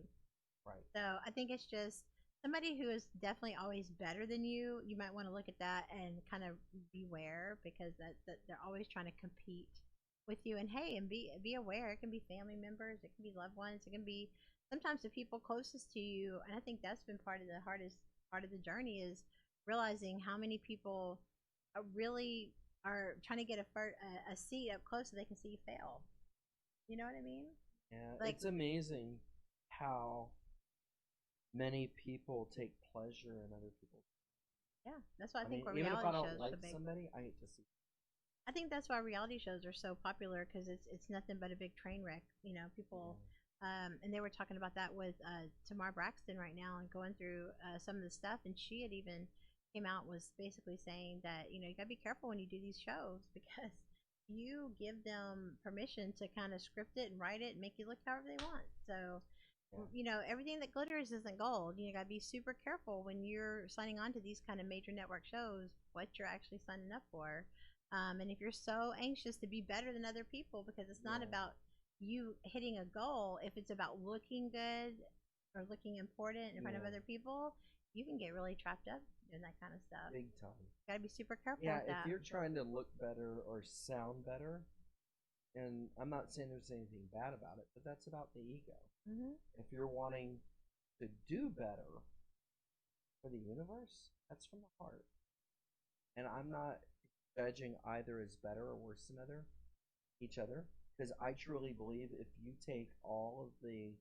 Right. So I think it's just somebody who is definitely always better than you. You might want to look at that and kind of beware, because that they're always trying to compete with you. And hey, and be aware. It can be family members, it can be loved ones, it can be sometimes the people closest to you. And I think that's been part of the hardest part of the journey, is realizing how many people really are trying to get a seat up close so they can see you fail. You know what I mean? Yeah, Like, it's amazing how many people take pleasure in other people's. yeah, that's why I think even if I reality don't shows are like so big. somebody, I hate to see. I think that's why reality shows are so popular, because it's nothing but a big train wreck. People, and they were talking about that with Tamar Braxton right now, and going through some of the stuff, and she had even came out, was basically saying that you gotta be careful when you do these shows, because you give them permission to kind of script it and write it and make you look however they want. So You know, everything that glitters isn't gold. You got to be super careful when you're signing on to these kind of major network shows, what you're actually signing up for. And if you're so anxious to be better than other people, because it's not about you hitting a goal, if it's about looking good or looking important in front of other people, you can get really trapped up in that kind of stuff. Big time. Got to be super careful Yeah, with that. if you're trying to look better or sound better, and I'm not saying there's anything bad about it, but that's about the ego. If you're wanting to do better for the universe, that's from the heart. And I'm not judging either as better or worse than each other, because I truly believe if you take all of the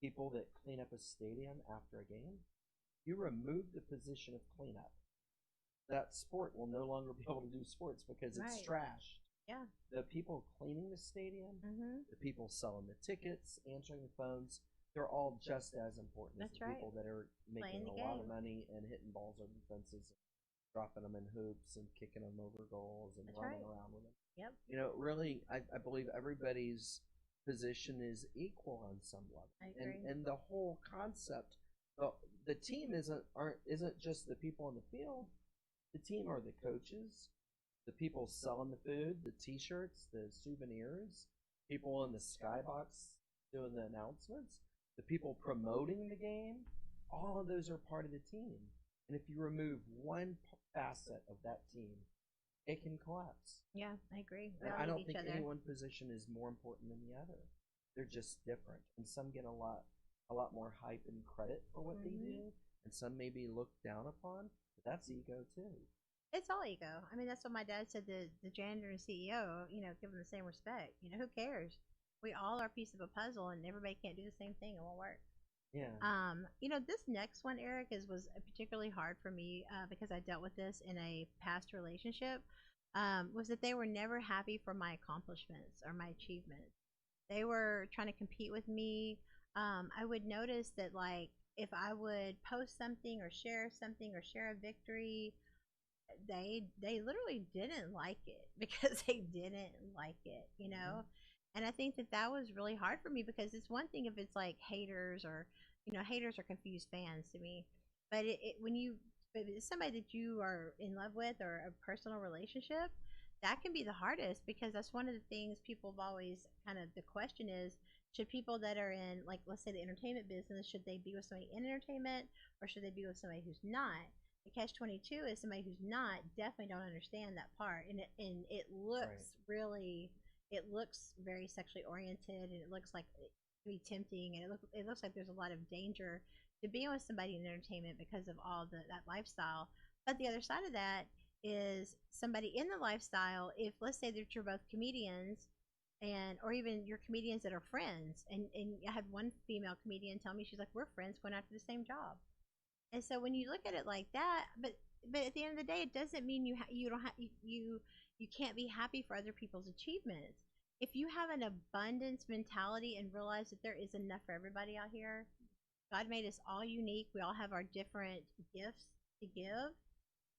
people that clean up a stadium after a game, you remove the position of cleanup. That sport will no longer be able to do sports because it's trashed. Yeah. The people cleaning the stadium, the people selling the tickets, answering the phones, they're all just as important as the people that are making a lot of money and hitting balls over the fences, and dropping them in hoops and kicking them over goals and running around with them. Yep. You know, really, I believe everybody's position is equal on some level. I agree. And the whole concept, the team isn't just the people on the field. The team are the coaches, the people selling the food, the T-shirts, the souvenirs, people in the skybox doing the announcements, the people promoting the game. All of those are part of the team. And if you remove one facet of that team, it can collapse. Yeah, I agree. And I don't think any one position is more important than the other. They're just different, and some get a lot more hype and credit for what they do, and some may be looked down upon. But that's ego too. It's all ego. I mean, that's what my dad said. The janitor and CEO, you know, give them the same respect. You know, who cares? We all are a piece of a puzzle, and everybody can't do the same thing. It won't work. Yeah. You know, this next one, Eric, was particularly hard for me because I dealt with this in a past relationship. Was that they were never happy for my accomplishments or my achievements. They were trying to compete with me. I would notice that, like, if I would post something or share a victory, they literally didn't like it because they didn't like it, you know. And I think that was really hard for me because it's one thing if it's like haters or, you know, haters are confused fans to me, but but it's somebody that you are in love with or a personal relationship, that can be the hardest because that's one of the things people have always kind of, the question is, should people that are in, like, let's say the entertainment business, should they be with somebody in entertainment or should they be with somebody who's not? The catch-22 is somebody who's not definitely don't understand that part, and it looks it looks very sexually oriented, and it looks like it can be tempting, and it looks like there's a lot of danger to being with somebody in entertainment because of all that lifestyle. But the other side of that is somebody in the lifestyle, if let's say that you're both comedians, and or even you're comedians that are friends, and I had one female comedian tell me, she's like, we're friends going after the same job. And so when you look at it like that, but at the end of the day, it doesn't mean you can't be happy for other people's achievements. If you have an abundance mentality and realize that there is enough for everybody out here, God made us all unique. We all have our different gifts to give.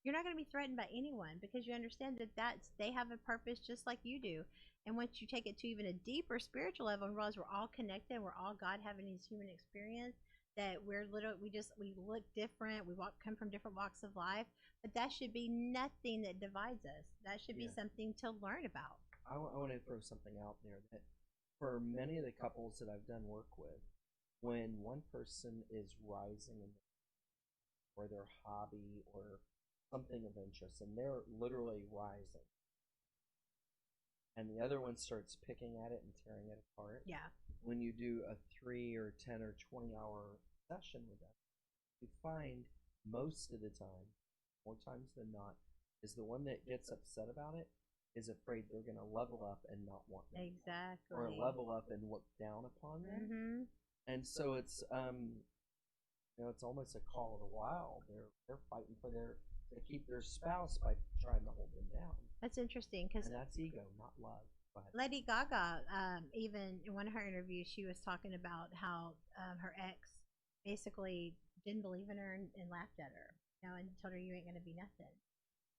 You're not going to be threatened by anyone because you understand that they have a purpose just like you do. And once you take it to even a deeper spiritual level and realize we're all connected, we're all God having His human experience, that we look different, come from different walks of life, but that should be nothing that divides us. That should be something to learn about. I want to throw something out there that for many of the couples that I've done work with, when one person is rising in or their hobby or something of interest, and they're literally rising, and the other one starts picking at it and tearing it apart. Yeah. When you do a 3 or 10 or 20-hour session with them, you find most of the time, more times than not, is the one that gets upset about it is afraid they're going to level up and not want them. Exactly. Or level up and look down upon them. And so it's it's almost a call of the wild. They're fighting to keep their spouse by trying to hold them down. That's interesting because that's ego, not love. Lady Gaga, even in one of her interviews, she was talking about how her ex basically didn't believe in her and laughed at her, and told her you ain't gonna be nothing.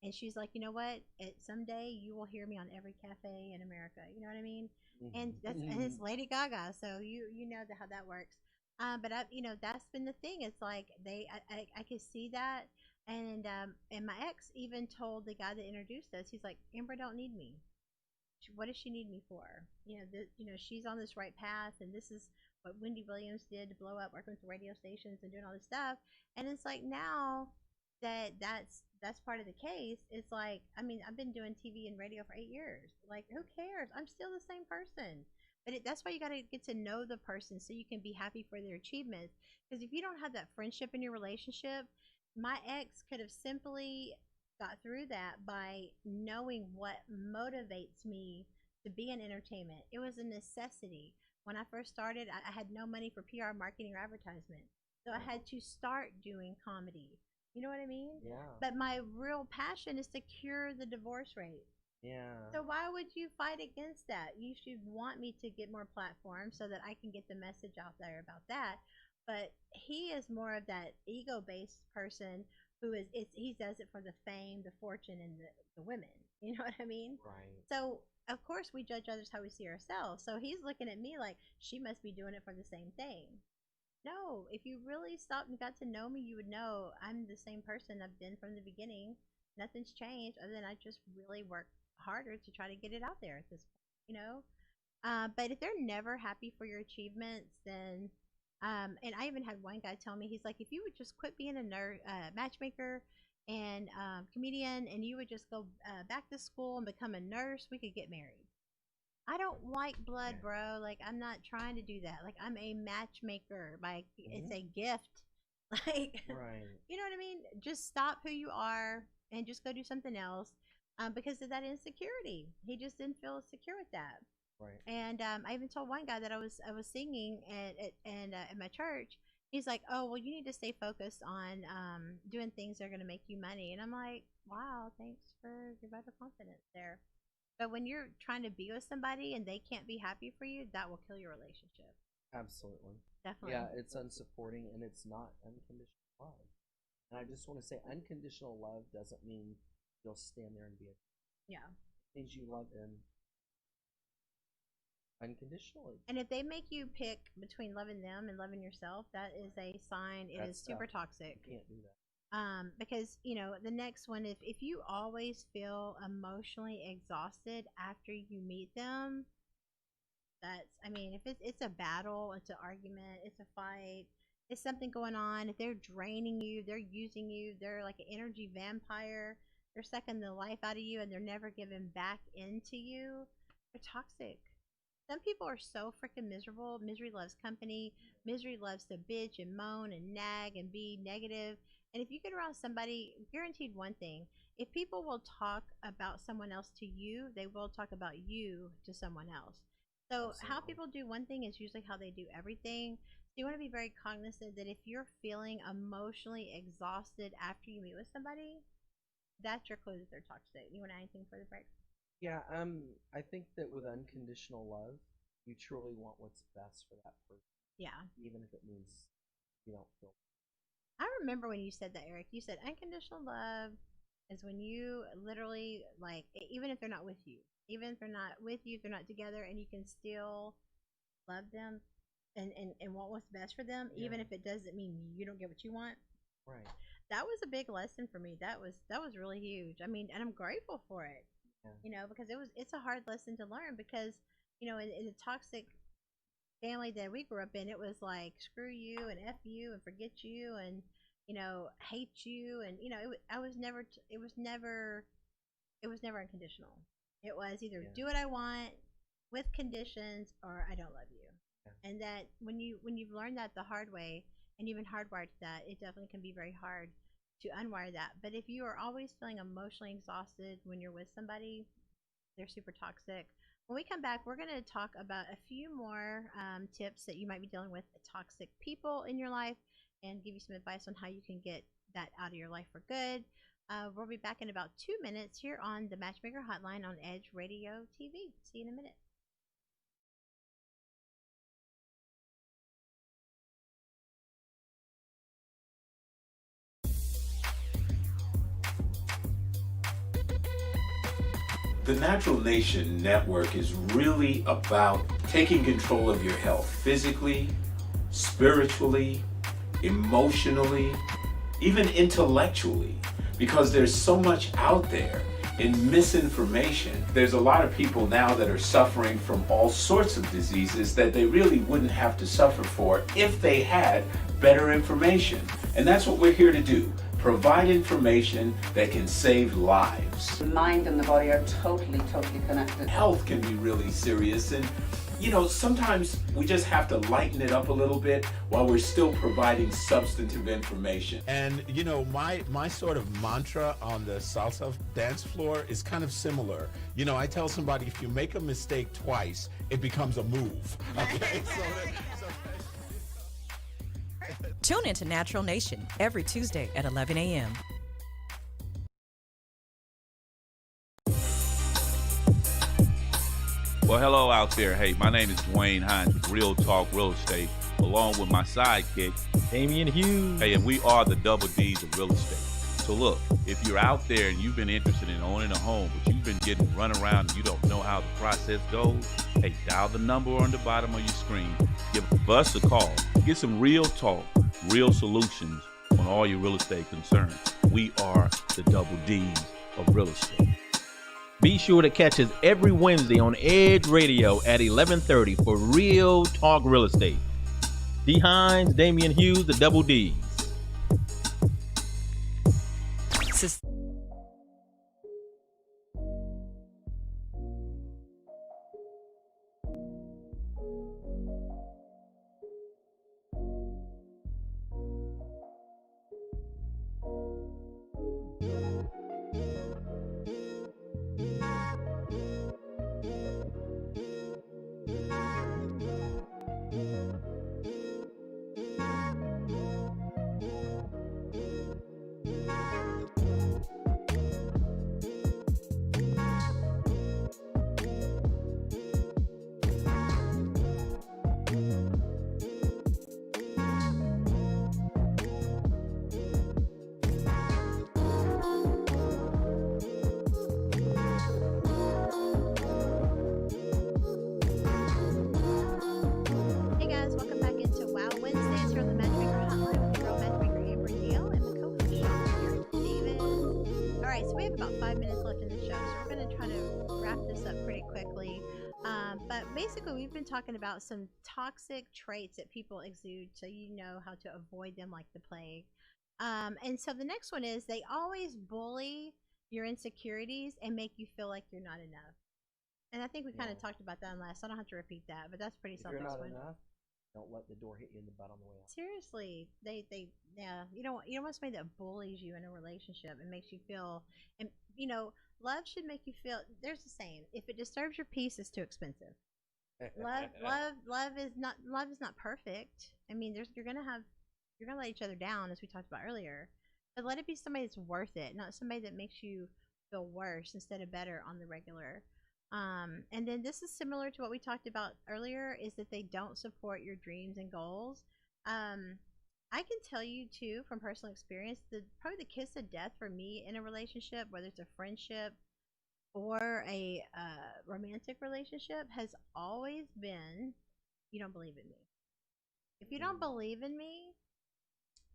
And she's like, you know what? Someday you will hear me on every cafe in America. You know what I mean? And it's Lady Gaga, so you know how that works. But that's been the thing. It's like I could see that, and my ex even told the guy that introduced us. He's like, Amber don't need me. What does she need me for? She's on this right path, and this is what Wendy Williams did to blow up, working with the radio stations and doing all this stuff. And it's like now that's part of the case. It's like, I mean, I've been doing TV and radio for 8 years. Like, who cares? I'm still the same person. But that's why you got to get to know the person so you can be happy for their achievements. Because if you don't have that friendship in your relationship, my ex could have simply got through that by knowing what motivates me to be in entertainment. It was a necessity. When I first started, I had no money for PR, marketing, or advertisement. So I had to start doing comedy. You know what I mean? Yeah. But my real passion is to cure the divorce rate. Yeah. So why would you fight against that? You should want me to get more platforms so that I can get the message out there about that. But he is more of that ego-based person who he does it for the fame, the fortune, and the women. You know what I mean? Right. So of course we judge others how we see ourselves. So he's looking at me like she must be doing it for the same thing. No, if you really stopped and got to know me, you would know I'm the same person I've been from the beginning. Nothing's changed other than I just really work harder to try to get it out there at this point, But if they're never happy for your achievements, then, and I even had one guy tell me, he's like, if you would just quit being a matchmaker and comedian, and you would just go back to school and become a nurse, we could get married. I don't like blood, bro. Like, I'm not trying to do that. Like, I'm a matchmaker. Like, it's a gift. Like, right. You know what I mean? Just stop who you are and just go do something else because of that insecurity. He just didn't feel secure with that. Right. And I even told one guy that I was singing at my church. He's like, oh, well, you need to stay focused on doing things that are going to make you money. And I'm like, wow, thanks for your vote of confidence there. But when you're trying to be with somebody and they can't be happy for you, that will kill your relationship. Absolutely. Definitely. Yeah, it's unsupporting and it's not unconditional love. And I just want to say unconditional love doesn't mean you'll stand there and be a yeah. It means you love them unconditionally. And if they make you pick between loving them and loving yourself, that is a sign it is super toxic. You can't do that. Because the next one, if you always feel emotionally exhausted after you meet them, if it's a battle, it's an argument, it's a fight, it's something going on. If they're draining you, they're using you, they're like an energy vampire, they're sucking the life out of you and they're never giving back into you, they're toxic. Some people are so freaking miserable. Misery loves company. Misery loves to bitch and moan and nag and be negative. And if you get around somebody, guaranteed one thing, if people will talk about someone else to you, they will talk about you to someone else. So how people do one thing is usually how they do everything. So you want to be very cognizant that if you're feeling emotionally exhausted after you meet with somebody, that's your clue that they're toxic. You want to add anything for the break? Yeah, I think that with unconditional love, you truly want what's best for that person. Yeah. Even if it means you don't feel. I remember when you said that, Eric. You said unconditional love is when you literally, like, even if they're not with you, if they're not together, and you can still love them and want what's best for them, even if it doesn't mean you don't get what you want. Right. That was a big lesson for me. That was really huge. I mean, and I'm grateful for it. Yeah. Because it's a hard lesson to learn because, in a toxic family that we grew up in, it was like screw you and F you and forget you and, hate you. And, it was never unconditional. It was either do what I want with conditions or I don't love you. Yeah. And that when you've learned that the hard way and you've been hardwired to that, it definitely can be very hard to unwire that. But if you are always feeling emotionally exhausted when you're with somebody, they're super toxic. When we come back, we're going to talk about a few more tips that you might be dealing with toxic people in your life and give you some advice on how you can get that out of your life for good. We'll be back in about 2 minutes here on the Matchmaker Hotline on Edge Radio TV. See you in a minute. The Natural Nation Network is really about taking control of your health physically, spiritually, emotionally, even intellectually, because there's so much out there in misinformation. There's a lot of people now that are suffering from all sorts of diseases that they really wouldn't have to suffer for if they had better information. And that's what we're here to do. Provide information that can save lives. The mind and the body are totally connected. Health can be really serious, and sometimes we just have to lighten it up a little bit while we're still providing substantive information. And my sort of mantra on the salsa dance floor is kind of similar. I tell somebody, if you make a mistake twice, it becomes a move. Okay? Tune into Natural Nation every Tuesday at 11 a.m. Well, hello out there. Hey, my name is Dwayne Hines with Real Talk Real Estate, along with my sidekick, Damian Hughes. Hey, and we are the double D's of real estate. So look, if you're out there and you've been interested in owning a home, but you've been getting run around and you don't know how the process goes, hey, dial the number on the bottom of your screen. Give us a call. Get some real talk, real solutions on all your real estate concerns. We are the double D's of real estate. Be sure to catch us every Wednesday on Edge Radio at 11:30 for Real Talk Real Estate. D. Hines, Damian Hughes, the double D's. Hey guys, welcome back into Wow Wednesdays here on the Matchmaker Hotline with your girl Matchmaker Amber Neal and the co-host Sean David. All right, so we have about 5 minutes left in the show, so we're going to try to wrap this up pretty quickly. But basically, we've been talking about some toxic traits that people exude, so you know how to avoid them like the plague. And so the next one is they always bully your insecurities and make you feel like you're not enough. And I think we kind of talked about that last. So I don't have to repeat that, but that's pretty If you're not self-explanatory. enough, don't let the door hit you in the butt on the way out. Seriously, yeah, you don't want somebody that bullies you in a relationship and makes you feel, and love should make you feel. There's a saying: if it disturbs your peace, it's too expensive. Love is not perfect. I mean, you're gonna let each other down, as we talked about earlier, but let it be somebody that's worth it, not somebody that makes you feel worse instead of better on the regular. And then this is similar to what we talked about earlier, is that they don't support your dreams and goals. I can tell you too, from personal experience, probably the kiss of death for me in a relationship, whether it's a friendship or a romantic relationship, has always been, you don't believe in me. If you don't believe in me,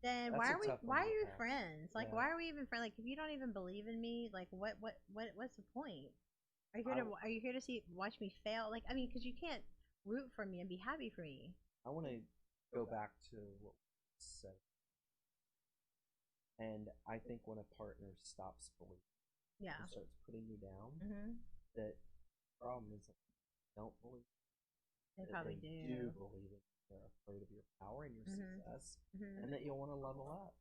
then why are you friends? Like, why are we even friends? Like, if you don't even believe in me, like, what's the point? Are you here to watch me fail? Like, I mean, because you can't root for me and be happy for me. I want to go back to what we said. And I think when a partner stops believing, and starts putting you down, that the problem is that they don't believe. They probably do believe it. They're afraid of your power and your success, and that you'll want to level up.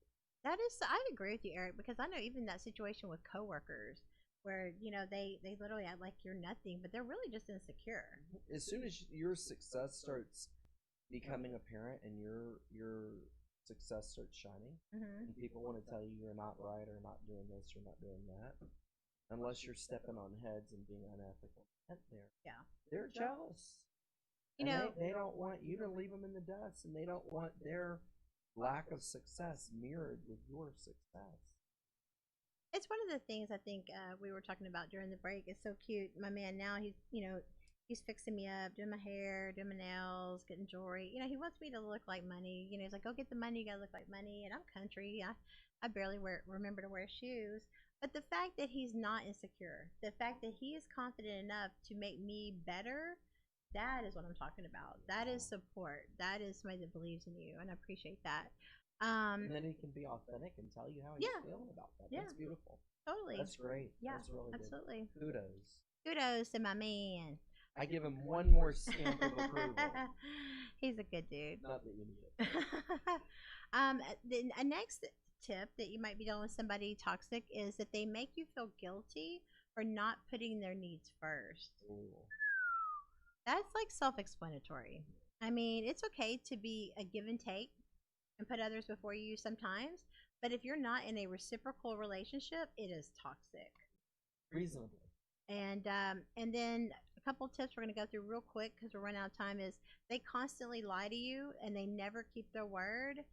I agree with you, Eric, because I know even that situation with coworkers where they literally act like you're nothing, but they're really just insecure. As soon as your success starts becoming apparent and your success starts shining, and people want to tell you you're not right or not doing this or not doing that, unless you're stepping on heads and being unethical, they're jealous. They don't want you to leave them in the dust, and they don't want their lack of success mirrored with your success. It's one of the things I think we were talking about during the break. It's so cute. My man now, he's fixing me up, doing my hair, doing my nails, getting jewelry. He wants me to look like money. He's like, go get the money, you gotta look like money. And I'm country. I barely remember to wear shoes. But the fact that he's not insecure, the fact that he is confident enough to make me better, that is what I'm talking about. That is support. That is somebody that believes in you, and I appreciate that. And then he can be authentic and tell you how he's Yeah. feeling about that. Yeah. That's beautiful. Totally. That's great. Yeah, That's really absolutely. good. Kudos. Kudos to my man. I give him one more stamp of approval. He's a good dude. Not that you need it. The next tip that you might be dealing with somebody toxic is that they make you feel guilty for not putting their needs first. Ooh. That's like self-explanatory. I mean, it's okay to be a give and take and put others before you sometimes, but if you're not in a reciprocal relationship, it is toxic. Reasonably. And then a couple tips we're going to go through real quick because we're running out of time is they constantly lie to you and they never keep their word.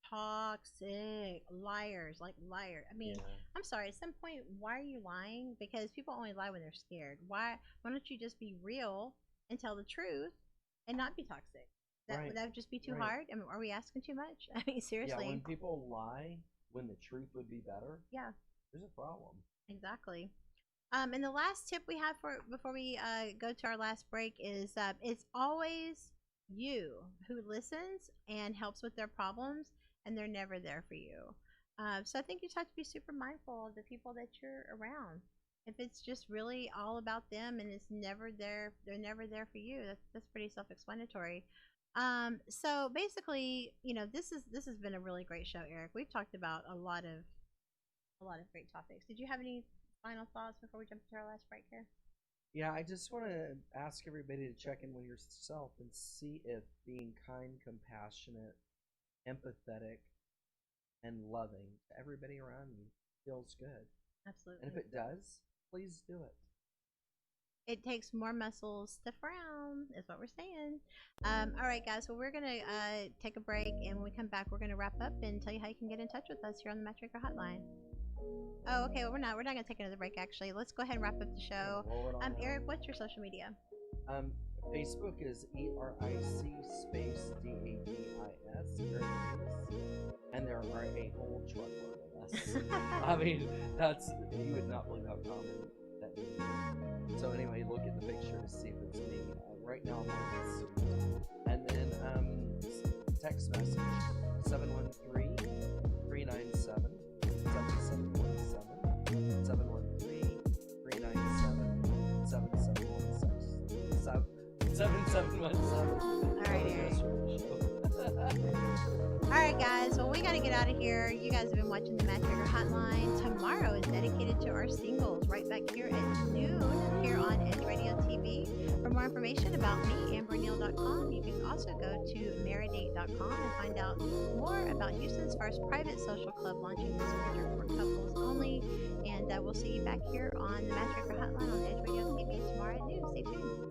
Toxic liars, like liar. I mean, I'm sorry. At some point, why are you lying? Because people only lie when they're scared. Why don't you just be real and tell the truth and not be toxic? That would just be too hard. I mean, are we asking too much? I mean, seriously. Yeah, when people lie when the truth would be better. Yeah, there's a problem. Exactly. And the last tip we have before we go to our last break is it's always you who listens and helps with their problems, and they're never there for you. So I think you just have to be super mindful of the people that you're around. If it's just really all about them and it's never there, they're never there for you. That's pretty self-explanatory. So basically, this has been a really great show, Eric. We've talked about a lot of great topics. Did you have any final thoughts before we jump to our last break here? Yeah, I just want to ask everybody to check in with yourself and see if being kind, compassionate, empathetic, and loving to everybody around you feels good. Absolutely. And if it does, please do it. It takes more muscles to frown, is what we're saying. All right, guys. Well, we're going to take a break, and when we come back, we're going to wrap up and tell you how you can get in touch with us here on the Matchmaker Hotline. Oh, okay. Well, we're not going to take another break, actually. Let's go ahead and wrap up the show. Eric, what's your social media? Facebook is ERIC space DADIS, Eric Davis, and there are a whole truckload of us. I mean, you would not believe how common that is. So anyway, look at the picture to see if it's me. Right now I'm on this. And then text message 713-397-7717. 717. All right, Eric. All right, guys. Well, we got to get out of here. You guys have been watching the Matchmaker Hotline. Tomorrow is dedicated to our singles. Right back here at noon here on Edge Radio TV. For more information about me, AmberNeal.com, you can also go to Maridate.com and find out more about Houston's first private social club launching this winter for couples only. And we'll see you back here on the Matchmaker Hotline on Edge Radio TV tomorrow at noon. Stay tuned.